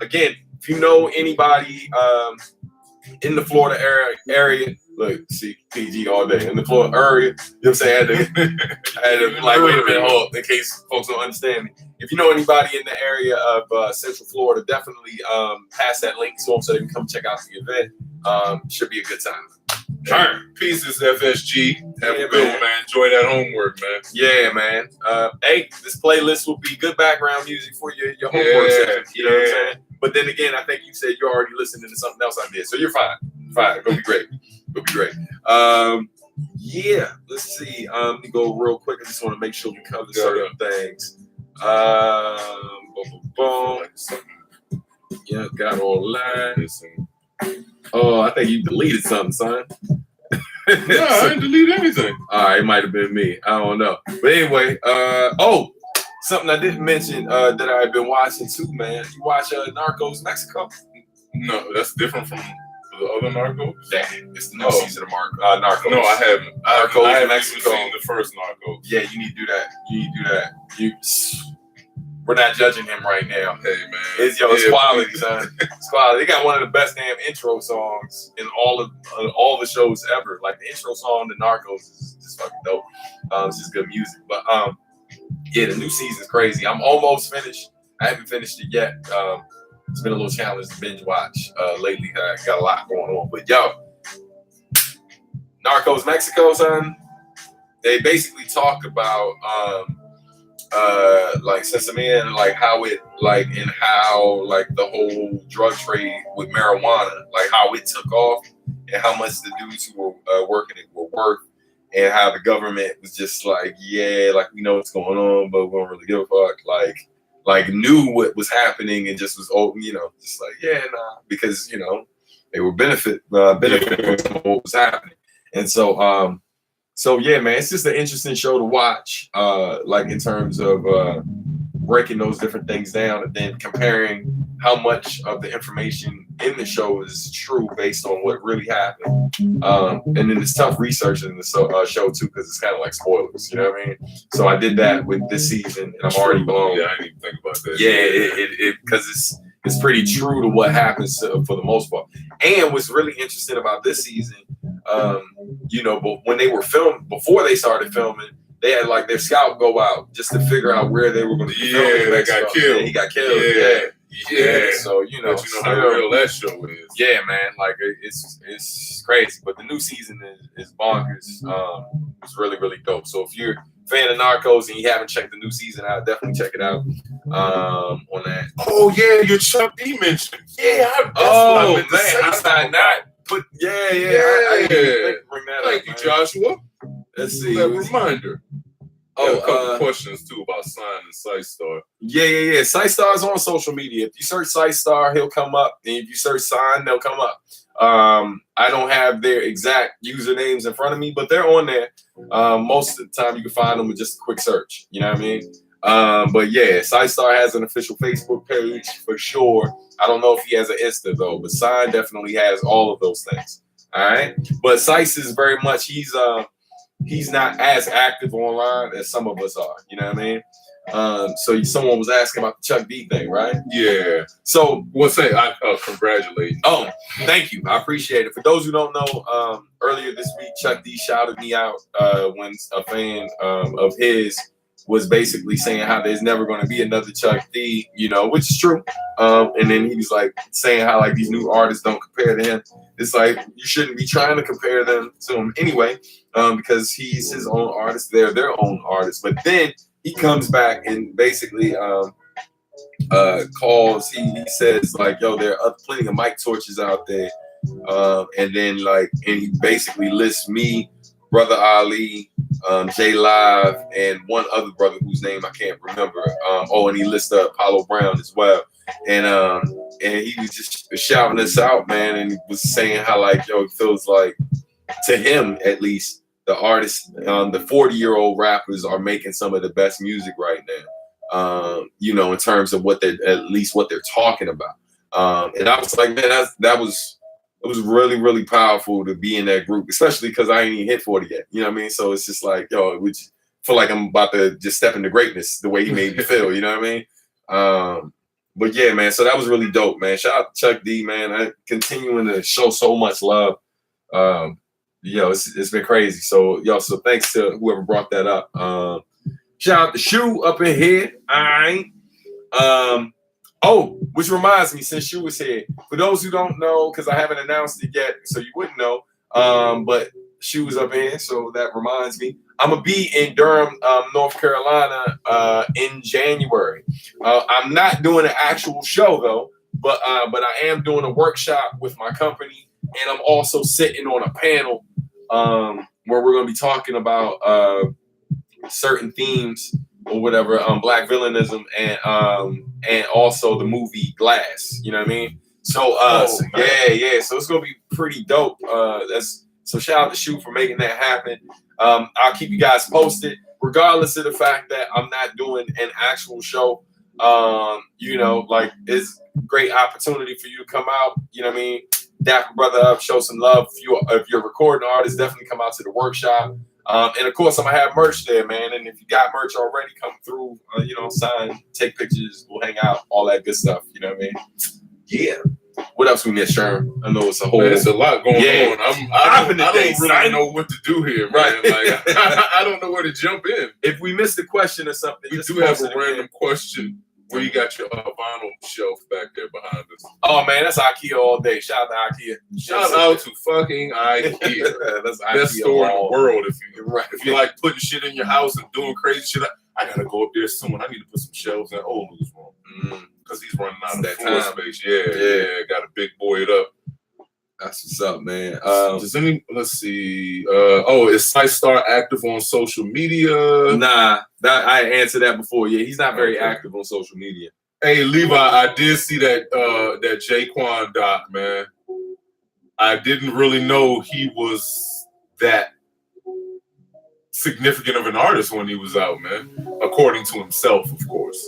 again, if you know anybody in the Florida area, look, see PG all day in the Florida area. You know what I'm saying? I had to like wait a minute, hold in case folks don't understand me. If you know anybody in the area of Central Florida, definitely pass that link to them so they can come check out the event. Should be a good time. All right, pieces FSG. Have a good one, man. Enjoy that homework, man. Yeah, man. Hey, this playlist will be good background music for your homework session. You know what I'm saying? But then again, I think you said you're already listening to something else I did, so you're fine. Fine, go be great. Go be great. Yeah. Let's see. Let me go real quick. I just want to make sure we cover certain things. Boom. Yeah, got all that. Oh, I think you deleted something, son. No, I didn't delete anything. All right, it might have been me. I don't know. But anyway, something I didn't mention that I've been watching too, man. You watch Narcos Mexico? No, that's different from the other Narcos? Yeah, it's the new season of Narcos. No, I haven't. I haven't Mexico. Even seen the first Narcos. Yeah, you need to do that. We're not judging him right now. Hey, man. It's quality, son. It's quality. They got one of the best damn intro songs in all the shows ever. Like the intro song to Narcos is just fucking dope. It's just good music. But yeah, the new season's crazy. I'm almost finished. I haven't finished it yet. It's been a little challenge to binge watch lately. I got a lot going on. But yo, Narcos Mexico, son. They basically talk about like Sesame and like how it and how the whole drug trade with marijuana, like how it took off and how much the dudes who were working it were worth, and how the government was just like, yeah, like we know what's going on, but we don't really give a fuck. Like knew what was happening and just was open, just like, yeah, nah, because they were benefit from what was happening. And so yeah, man, it's just an interesting show to watch, like in terms of breaking those different things down and then comparing how much of the information in the show is true based on what really happened. And then it's tough researching the show too, because it's kind of like spoilers, you know what I mean? So I did that with this season, and I'm already blown. Yeah, I didn't even think about that. Yeah, because it's pretty true to what happens for the most part. And what's really interesting about this season, but when they were before they started filming, they had like their scout go out just to figure out where they were going to be filming. Yeah, they got killed. Yeah, he got killed. Yeah. So but how real that show is. Yeah, man. Like it's crazy. But the new season is bonkers. It's really, really dope. So if you're a fan of Narcos and you haven't checked the new season out, definitely check it out on that. Oh yeah, your Chuck D mentioned. Yeah. That's what I meant to say. How did I not Put I didn't even think to bring that Thank up, you, man. Joshua. Let's see. That reminder. Oh, a couple questions too about signing SiteStar. Yeah. SiteStar is on social media. If you search SiteStar, he'll come up. And if you search Sign, they'll come up. I don't have their exact usernames in front of me, but they're on there. Most of the time, you can find them with just a quick search. You know what I mean? But yeah, SiteStar has an official Facebook page for sure. I don't know if he has an Insta though, but Sign definitely has all of those things. All right, but Sites is very much he's not as active online as some of us are. You know what I mean? So someone was asking about the Chuck D thing, right? Yeah. So we'll say I congratulate you. Oh, thank you. I appreciate it. For those who don't know, earlier this week, Chuck D shouted me out when a fan of his was basically saying how there's never going to be another Chuck D, you know, which is true. And then he was like saying how like these new artists don't compare to him. It's like you shouldn't be trying to compare them to him anyway, because he's his own artist. They're their own artists. But then he comes back and basically calls. He says like, "Yo, there are plenty of mic torches out there," and then and he basically lists me, Brother Ali, J Live, and one other brother whose name I can't remember. And he lists Apollo Brown as well. And he was just shouting us out, man, and he was saying how like, yo, it feels like, to him at least, the artists, the 40-year-old rappers are making some of the best music right now. You know, in terms of what they're talking about. And I was like, man, it was really, really powerful to be in that group, especially because I ain't even hit 40 yet. You know what I mean? So it's just like, yo, it would feel like I'm about to just step into greatness the way he made me feel. You know what I mean? But yeah, man. So that was really dope, man. Shout out to Chuck D, man. Continuing to show so much love. It's been crazy. So so thanks to whoever brought that up. Shout out to Shu up in here. All right. Which reminds me, since Shu was here, for those who don't know, because I haven't announced it yet, so you wouldn't know. But Shu was up in here, so that reminds me. I'm gonna be in Durham, North Carolina, in January. I'm not doing an actual show though, but I am doing a workshop with my company, and I'm also sitting on a panel where we're gonna be talking about certain themes or whatever, Black villainism and also the movie Glass. You know what I mean? So so it's gonna be pretty dope. So shout out to Shu for making that happen. I'll keep you guys posted, regardless of the fact that I'm not doing an actual show. It's a great opportunity for you to come out. You know what I mean? Dap a brother up, show some love. If you're a recording artist, definitely come out to the workshop. And of course, I'm gonna have merch there, man. And if you got merch already, come through. Sign, take pictures, we'll hang out, all that good stuff. You know what I mean? Yeah. What else we missed, Sherm? I know it's a whole. There's a lot going on. I don't really know what to do here, man. Right. Like I don't know where to jump in. If we missed a question or something, we do have a random question. Where you got your vinyl shelf back there behind us? Oh man, that's IKEA all day. Shout out to IKEA. Shout out to fucking IKEA. That's IKEA best store in the world. If you like putting shit in your house and doing crazy shit, I gotta go up there soon. I need to put some shelves in Olu's room because he's running out of floor space. Yeah. Got to big boy it up. That's what's up, man. Let's see. Is SiteStar active on social media? Nah, I answered that before. Yeah, he's not very active on social media. Hey, Levi, I did see that Jaquan doc, man. I didn't really know he was that significant of an artist when he was out, man. According to himself, of course.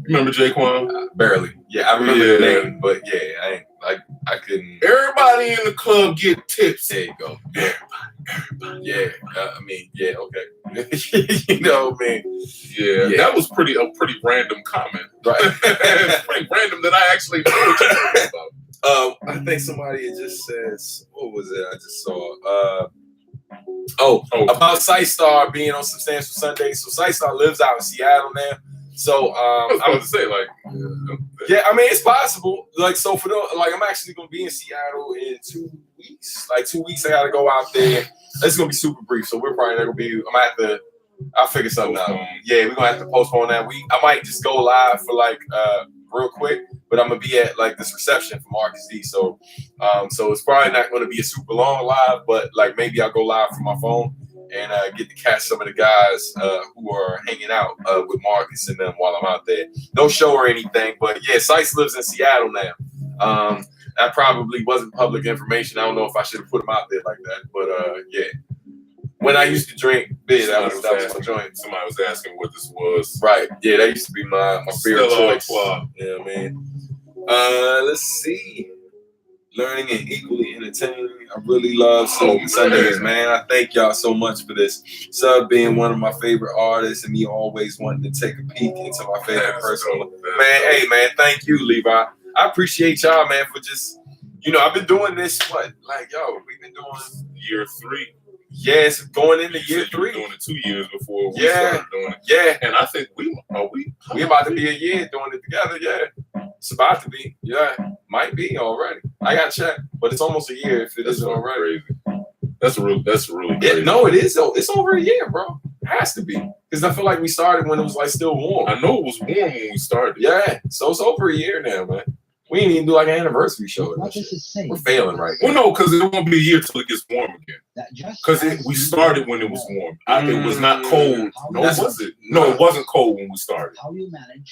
Remember Jaquan? Barely. Yeah, I remember the name, but yeah, I couldn't. Everybody in the club get tips. There you go. Everybody. Yeah. Okay. You know what I mean? Yeah. That was a pretty random comment. Right. It's pretty random that I actually know what you're talking about. I think somebody just says, what was it? I just saw. About SiteStar being on Substantial Sunday. So SiteStar lives out in Seattle now. So I was about to say, yeah, I mean it's possible. So for I'm actually gonna be in Seattle in 2 weeks. 2 weeks, I gotta go out there. It's gonna be super brief, so we're probably not gonna be. I'll figure something out. Yeah, we're gonna have to postpone that week. I might just go live for real quick, but but I'm gonna be at like this reception for Marcus D. So it's probably not gonna be a super long live, but like maybe I'll go live from my phone and get to catch some of the guys who are hanging out with Marcus and them while I'm out there. No show or anything, but yeah, Sice lives in Seattle now. That probably wasn't public information. I don't know if I should have put him out there like that, but yeah. When I used to drink beer, that was my joint. Somebody was asking what this was. Right. Yeah, that used to be my beer choice. Wow. Yeah, man. Let's see. Learning and equally entertaining. I really love Sundays, man. I thank y'all so much for this. Sub being one of my favorite artists and me always wanting to take a peek into my favorite person. Man, hey, man, thank you, Levi. I appreciate y'all, man, for just, I've been doing this, we've been doing year 3. Yes, going into year 3. You were doing it 2 years before we started doing it. Yeah. And I think we about to be a year doing it together, yeah. It's about to be. Yeah. Might be already. I got checked, but it's almost a year if it isn't already. Crazy. That's really crazy. No, it is though. It's over a year, bro. It has to be. Because I feel like we started when it was like still warm. I know it was warm when we started. Yeah. So it's over a year now, man. We didn't even do like an anniversary show. We're failing right now. Well, no, because it won't be a year till it gets warm again. Because we started when it was warm. It was not cold. No, was it? No, it wasn't cold when we started.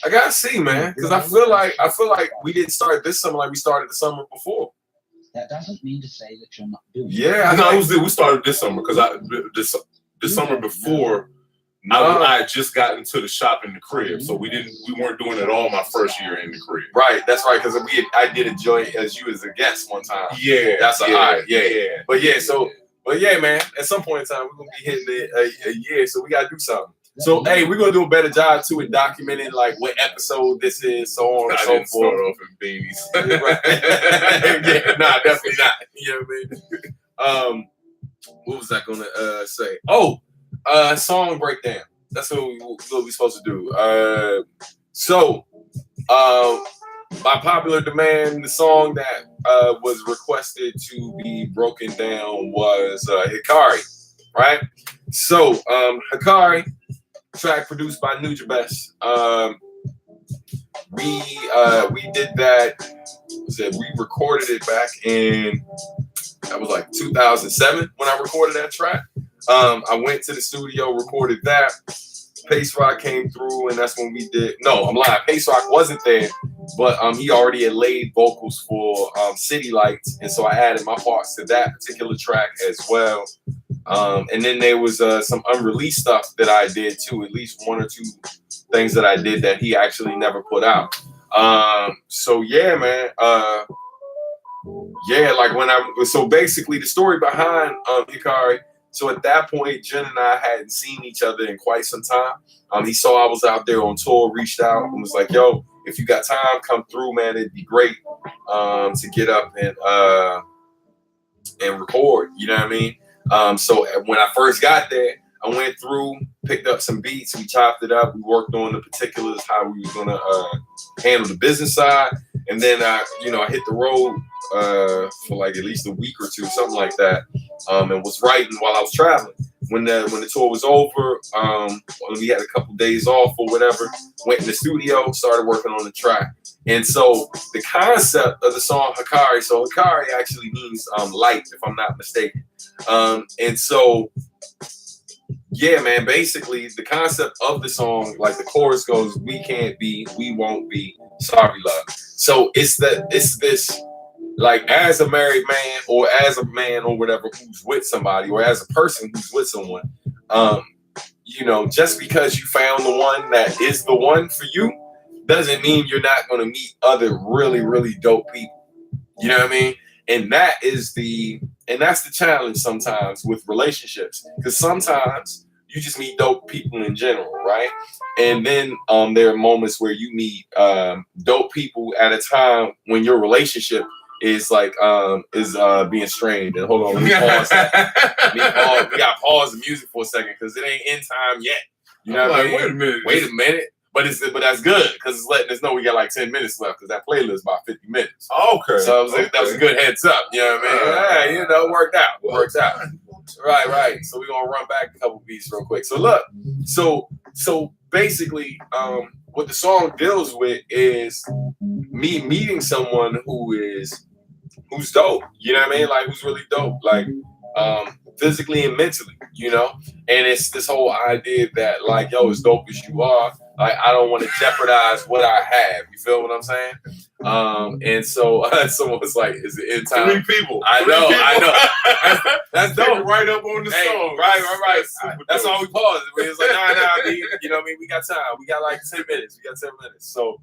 I gotta see, man, because I feel like we didn't start this summer like we started the summer before. That doesn't mean to say that you're not doing. Yeah, we started this summer because the summer before. I had just gotten to the shop in the crib, so we weren't doing it all my first year in the crib. Right, that's right, because I did a joint as you as a guest one time. Yeah, that's yeah. But yeah, man, at some point in time we're gonna be hitting a year, so we gotta do something. So hey, we're gonna do a better job too at documenting like what episode this is, so on and so forth. Start off in beanies. Yeah, nah, definitely not. You know what I mean? What was I gonna say? Oh. Song breakdown. That's what we're supposed to do. By popular demand, the song that was requested to be broken down was Hikari, right? So, Hikari, track produced by Nujabes. We did that. We recorded it back in, that was like 2007 when I recorded that track. I went to the studio, recorded that. Pace Rock came through, and that's when we did. No, I'm lying. Pace Rock wasn't there, but he already had laid vocals for City Lights, and so I added my parts to that particular track as well. And then there was some unreleased stuff that I did too, at least 1 or 2 things that I did that he actually never put out. So yeah, man. So basically the story behind Hikari. So at that point, Jen and I hadn't seen each other in quite some time. He saw I was out there on tour, reached out and was like, yo, if you got time, come through, man. It'd be great to get up and record. You know what I mean? So when I first got there, I went through, picked up some beats, we chopped it up, we worked on the particulars, how we was gonna handle the business side, and then I hit the road for like at least a week or 2, something like that, and was writing while I was traveling. When the tour was over, we had a couple days off or whatever, went in the studio, started working on the track. And so the concept of the song Hikari, so Hikari actually means light, if I'm not mistaken. And so yeah, man, basically the concept of the song, like the chorus goes, we can't be, we won't be, sorry love. So it's this, like, as a married man or as a man or whatever who's with somebody, or as a person who's with someone, just because you found the one that is the one for you doesn't mean you're not going to meet other really, really dope people. You know what I mean? And that's the challenge sometimes with relationships, because sometimes you just meet dope people in general, right? And then there are moments where you meet dope people at a time when your relationship is like being strained. And hold on, let me pause that. We got to pause the music for a second because it ain't in time yet. You know what I mean? Wait a minute. But that's good because it's letting us know we got like 10 minutes left because that playlist is about 50 minutes. Okay. So that was a good heads up. You know what I mean? Worked out. Works out. Right. So we're gonna run back a couple beats real quick. So look, so basically, what the song deals with is meeting someone who's dope, you know what I mean? Like who's really dope, like physically and mentally, you know? And it's this whole idea that like, yo, as dope as you are, like I don't want to jeopardize what I have. You feel what I'm saying? And so someone was like, is it in time? 3 people. I know. That's dope. Right up on the song. Right. That's all we paused. It's like, nah, you know what I mean? We got time. We got like 10 minutes. So,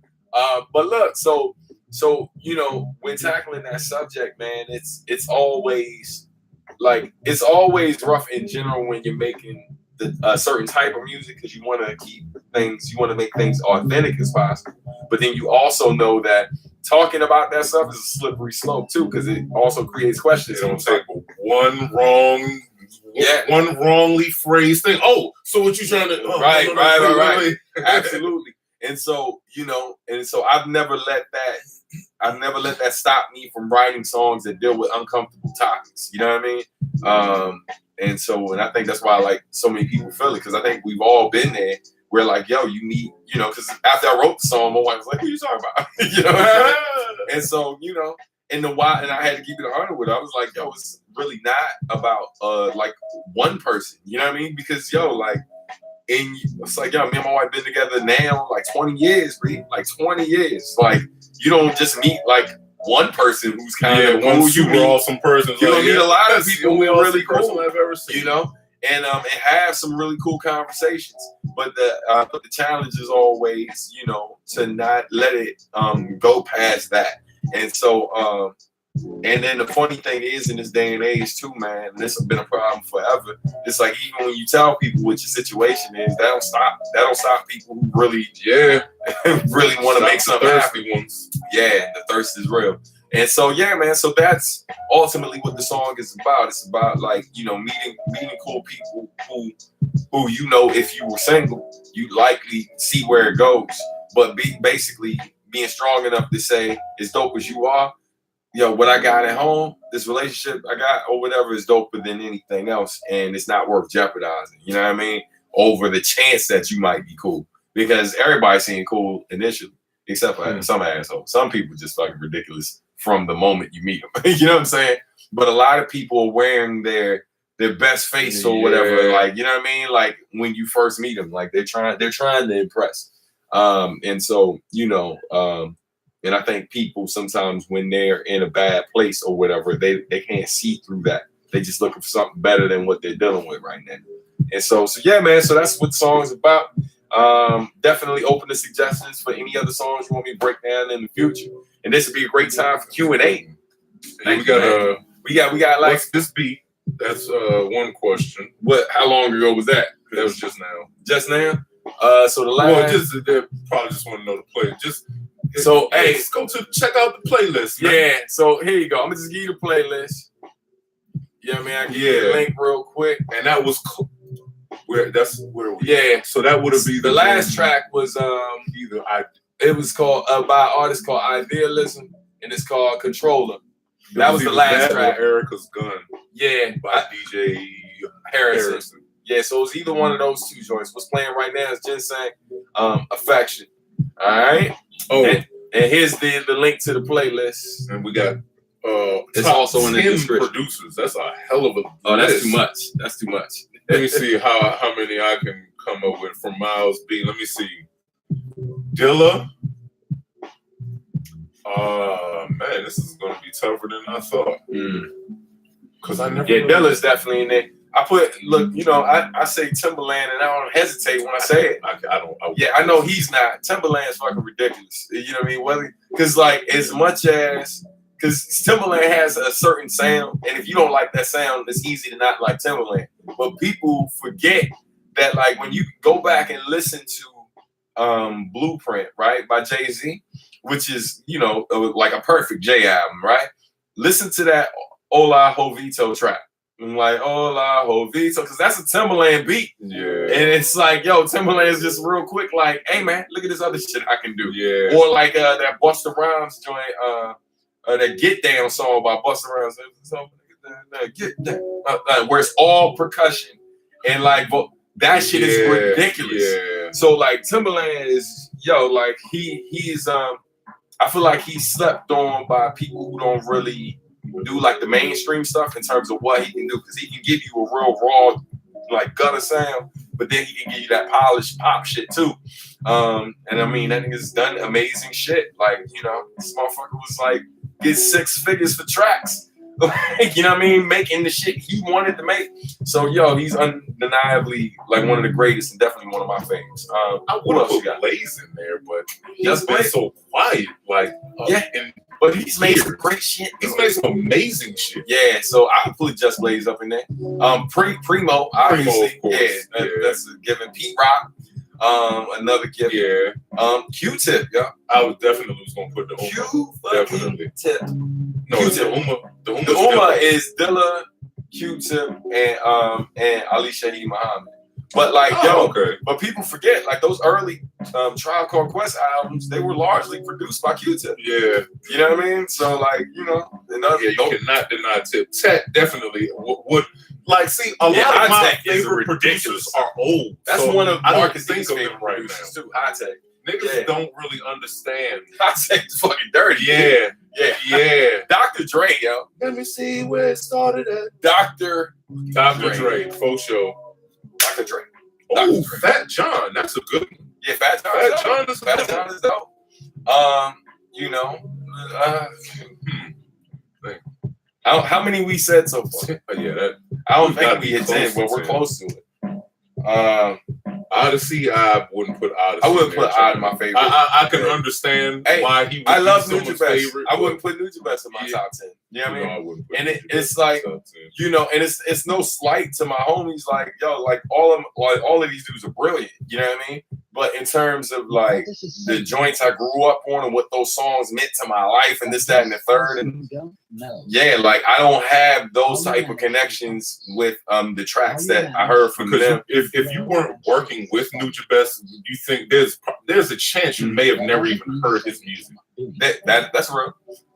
but look, so you know, when tackling that subject, man, it's always rough in general when you're making a certain type of music because you want to make things authentic as possible. But then you also know that talking about that stuff is a slippery slope too, because it also creates questions. It don't take one wrongly phrased thing. Oh, so what you trying to? Right. Absolutely. And so, you know, I've never let that stop me from writing songs that deal with uncomfortable topics. You know what I mean? And I think that's why like so many people feel it, because I think we've all been there. We're like, yo, you need, you know, because after I wrote the song, my wife was like, "What are you talking about?" You know? And so, you know, and I had to keep it 100 with her. I was like, yo, it's really not about like one person. You know what I mean? Because yo, like. And it's like, yo, me and my wife been together now like 20 years, bro. Like 20 years. Like, you don't just meet like one person who's kind of one super awesome person. You don't meet a lot of people who are really cool cool, I've ever seen. you know, and have some really cool conversations. But the challenge is always, you know, to not let it go past that. And so and then the funny thing is, in this day and age too, man, and this has been a problem forever. It's like even when you tell people what your situation is, that don't stop people who really, really want to make something happen. Yeah, the thirst is real. And so, yeah, man. So that's ultimately what the song is about. It's about like, you know, meeting cool people who you know, if you were single, you'd likely see where it goes, but basically being strong enough to say, as dope as you are, yo, what I got at home, this relationship I got or whatever is doper than anything else. And it's not worth jeopardizing, you know what I mean? Over the chance that you might be cool. Because everybody seemed cool initially, except for some assholes. Some people just fucking ridiculous from the moment you meet them. You know what I'm saying? But a lot of people are wearing their best face or whatever. Like, you know what I mean? Like when you first meet them, like they're trying to impress. And so, you know, and I think people sometimes when they're in a bad place or whatever, they can't see through that. They just looking for something better than what they're dealing with right now. And so yeah, man. So that's what the song's about. Definitely open to suggestions for any other songs you want me to break down in the future. And this would be a great time for Q&A. We got like what's this beat? That's one question. How long ago was that? That was just now. Just now. So the last. They probably just want to know the play. So hey, let's go to check out the playlist, man. Yeah, so here you go. I'm gonna just give you the playlist. Yeah, man, I give you the link real quick. And that was where we. Yeah. So that would have been the last track was it was called by an artist called Idealism, and it's called Controller. That was the last track. Erica's Gun. Yeah, by DJ Harrison. Yeah, so it's either one of those two joints. What's playing right now is Ginseng, Affection. All right. Oh, and here's the link to the playlist. And we got it's also in the description. Producers. That's a hell of a. Oh, that's too much. That's too much. Let me see how many I can come up with from Miles B. Let me see. Dilla. Man, this is gonna be tougher than I thought. Cause I never. Yeah, Dilla's definitely in there. I say Timberland, and I don't hesitate when I say it. I know he's not. Timberland's fucking ridiculous. You know what I mean? Because like because Timberland has a certain sound, and if you don't like that sound, it's easy to not like Timberland. But people forget that like when you go back and listen to Blueprint, right, by Jay-Z, which is, you know, like a perfect J album, right? Listen to that Hola Jovito track. I'm like, Hola Jovito, because that's a Timberland beat. Yeah. And it's like, yo, Timberland is just real quick, like, hey man, look at this other shit I can do. Yeah. Or like that Busta Rhymes joint, that Get Down song by Busta Rhymes. Get Down. Where it's all percussion and like that shit is ridiculous. Yeah. So like Timberland is, yo, like he's I feel like he's slept on by people who don't really do like the mainstream stuff in terms of what he can do, because he can give you a real raw, like gutter sound, but then he can give you that polished pop shit too. And I mean, that nigga's done amazing shit. Like, you know, this motherfucker was like get 6 figures for tracks. Like, you know what I mean? Making the shit he wanted to make. So, yo, he's undeniably like one of the greatest and definitely one of my favorites. I would have put Blaze in there, but he's been so quiet. Like, but he's made some great shit. He's made some amazing shit. Yeah, so I can put Just Blaze up in there. Primo, obviously. That's a given. Pete Rock. Another gift. Yeah. Q-Tip, yeah. I was definitely gonna put the Uma. Definitely. Tip. No, Q-Tip. The Uma is Dilla, Q-Tip, and Ali Shaheed Muhammad. But like, but people forget, like those early Tribe Called Quest albums, they were largely produced by Q-Tip. Yeah. You know what I mean? So like, you know, you cannot deny Tip. Tech definitely would. Like, see, a lot of my favorite producers are old. That's one of Marcus D's favorite favorite right producers now. too. High Tech. Niggas don't really understand. High Tech's fucking dirty. Yeah. Dr. Dre, yo. Let me see where it started at. Dr. Dre, for sure. Dr. Dre. Oh, Fat John, that's a good one. Yeah, Fat John is dope. You know, how many we said so far? I don't think we hit 10, but we're close to it. Odyssey, I wouldn't put Odyssey. I wouldn't put Odyssey in my favorite. I can understand why he would love someone's Nujabes. favorite. I wouldn't put Nujabes in my top 10. You know what I mean? I wouldn't put and it's like, you know, and it's no slight to my homies. Like, yo, like all of these dudes are brilliant. You know what I mean? But in terms of like the joints I grew up on and what those songs meant to my life and this, that, and the third, and yeah, like I don't have those type of connections with the tracks that I heard from them. If you weren't working with Nujabes, you think there's a chance you may have never even heard his music. That's real.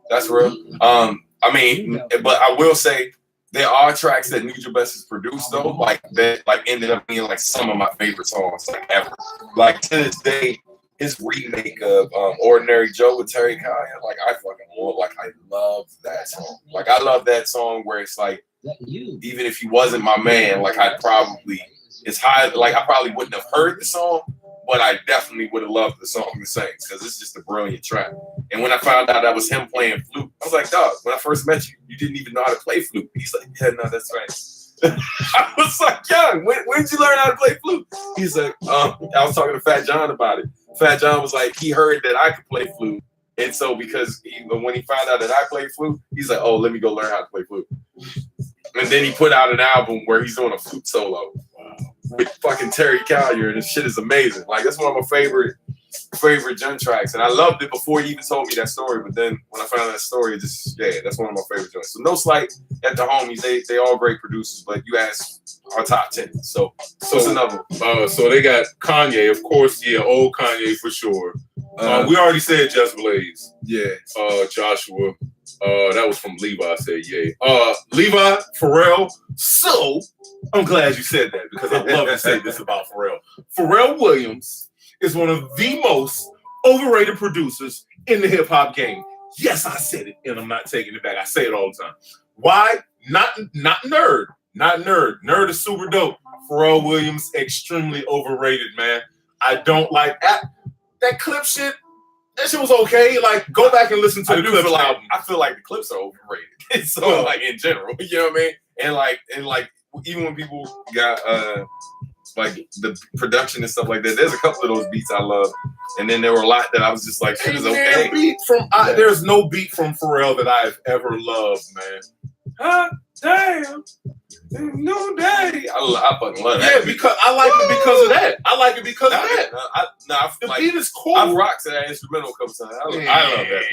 That's real. I mean, but I will say there are tracks that Nujabes has produced though, like that, like ended up being like some of my favorite songs like ever. Like to this day, his remake of "Ordinary Joe" with Terry Kaya, like I love that song. Like I love that song where it's like, even if he wasn't my man, like I probably wouldn't have heard the song, but I definitely would have loved the song the same because it's just a brilliant track. And when I found out that was him playing flute, I was like, dog, when I first met you, you didn't even know how to play flute. He's like, yeah, no, that's right. I was like, young, when did you learn how to play flute? He's like, I was talking to Fat John about it. Fat John was like, he heard that I could play flute. And so because when he found out that I played flute, he's like, oh, let me go learn how to play flute. And then he put out an album where he's doing a flute solo with fucking Terry Callier, and this shit is amazing. Like that's one of my favorite Jun tracks, and I loved it before he even told me that story. But then when I found out that story, that's one of my favorite joints. So no slight at the homies, they all great producers, but you asked our top 10. So what's another one? So they got Kanye, of course, old Kanye for sure. We already said Just Blaze. Yeah. Joshua. That was from Levi. Said yay. Levi, Pharrell. So I'm glad you said that because I love to say this about Pharrell. Pharrell Williams is one of the most overrated producers in the hip hop game. Yes, I said it, and I'm not taking it back. I say it all the time. Why? Not Nerd. Not Nerd. Nerd is super dope. Pharrell Williams extremely overrated, man. I don't like that clip shit. That shit was okay. Like, go back and listen to the Clips album. I feel like the clips are overrated. So, like, in general, you know what I mean? And like, even when people got like the production and stuff like that, there's a couple of those beats I love, and then there were a lot that I was just like, shit is okay. There's no beat from Pharrell that I've ever loved, man. Damn. No daddy. I fucking love that. Yeah, because I like it because of that. I like it because of that. The beat is cool. I've rocked to that instrumental a couple times. I love that.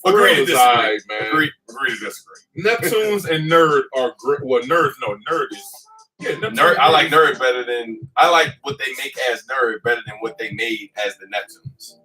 Agree to disagree, man. Agree to disagree. Neptunes and Nerd are great. Well, Nerd is. Yeah, Nerd. I like Nerd better than. I like what they make as Nerd better than what they made as the Neptunes.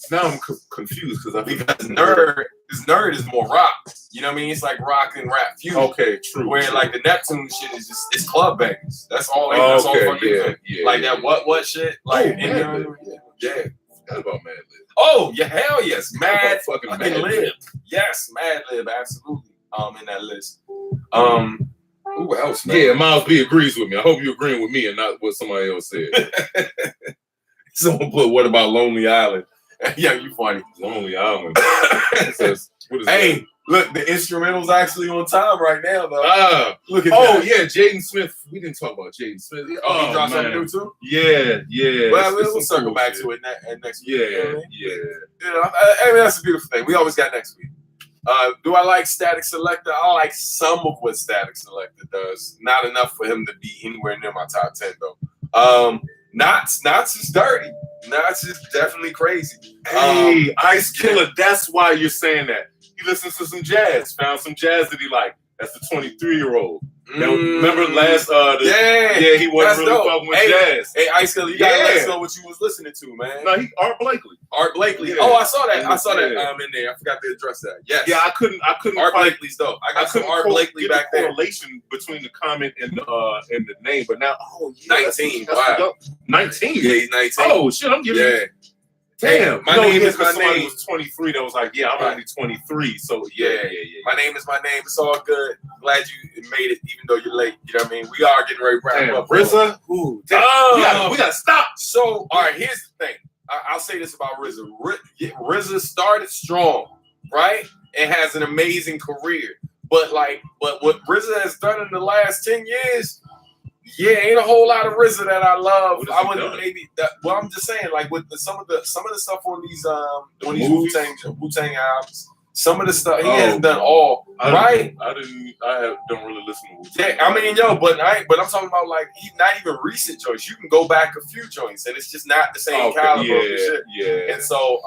Now I'm confused because Nerd is more rock. You know what I mean? It's like rock and rap fusion. Okay, true. Where true. like the Neptune shit is just it's club bangers. That's all. That's all fucking yeah, like that what shit. Like yeah. Forgot about Mad Lib. Oh, yeah, hell yes. Mad fucking fucking Mad Lib. Lib. Yes, Mad Lib, absolutely. In that list. Who else, man? Yeah, Miles B agrees with me. I hope you're agreeing with me and not what somebody else said. Someone put, what about Lonely Island? Yeah, you funny. Lonely Island. It says, what is Hey, that? look, the instrumental's actually on time right now, though. Look at Oh that. yeah, Jaden Smith. We didn't talk about Jaden Smith. Oh, he dropped man. something new too? Yeah. Well, It's we'll some circle cool back shit. to it next week. Yeah. You know, I mean, that's a beautiful thing. We always got next week. Do I like Static Selector? I like some of what Static Selector does. Not enough for him to be anywhere near my top 10, though. Knots is dirty. Knots is definitely crazy. Hey, Ice Killer. That's why you're saying that. He listens to some jazz. Found some jazz that he liked. That's the 23-year-old. Remember last? He wasn't really fucking with jazz. Hey, Ice Killer, you gotta let us know what you was listening to, man. No, Art Blakely. Art Blakely. Yeah. Oh, I saw that. I saw that Yeah. in there. I forgot to address that. Yes. Yeah, I couldn't. Art Blakely's dope. I got some Art Blakely back there. Correlation between the comment and the name, but now 19. That's Wow. 19. Yeah, he's 19. Oh shit! I'm giving. Yeah. Damn. My name is my somebody name. was 23. That was like, yeah, I'm only 23. So yeah. My name is my name. It's all good. Glad you made it, even though you're late. You know what I mean? We are getting ready to wrap up. RZA. Ooh, damn. We gotta stop. So, all right, here's the thing. I'll say this about RZA. RZA started strong, right? And has an amazing career. But what RZA has done in the last 10 years, ain't a whole lot of RZA that I love. I wouldn't maybe that. Well, I'm just saying, like with some of the stuff on these Wu-Tang albums, some of the stuff he hasn't done all right. I don't really listen to Wu-Tang. Yeah, I mean, but I'm talking about like not even recent joints. You can go back a few joints, and it's just not the same caliber of shit. Yeah. And so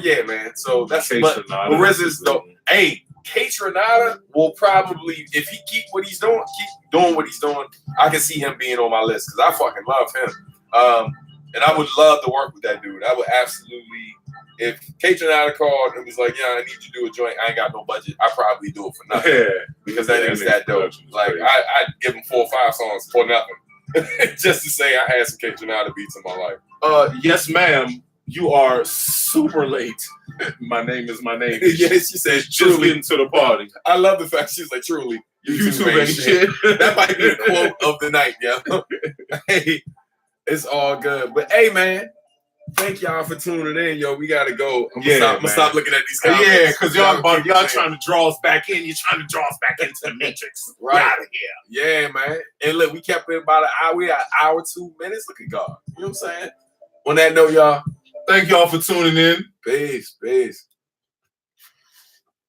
yeah, man. So that's but RZA's dope. Hey, K-Tronada will probably, if he keep doing what he's doing, I can see him being on my list because I fucking love him. And I would love to work with that dude. I would absolutely, if K-Tronada called and was like, yeah, I need you to do a joint, I ain't got no budget, I'd probably do it for nothing. Yeah. Because that nigga's that dope. Like, I'd give him 4 or 5 songs for nothing. Just to say I had some K-Tronada beats in my life. Yes, ma'am. You are super late. My name is my name. Yeah, she says, just truly. getting to the party. I love the fact she's like, truly. YouTube ain't shit. That might be the quote of the night, yo. Hey, it's all good. But hey, man, thank y'all for tuning in, yo. We gotta go. I'm gonna stop looking at these comments. Yeah, because y'all trying to draw us back in. You're trying to draw us back into the matrix. Right. Out of here. Yeah, man. And look, we kept it about an hour. We got an hour, 2 minutes. Look at God. You know what I'm saying? On that note, y'all. Thank y'all for tuning in. Peace.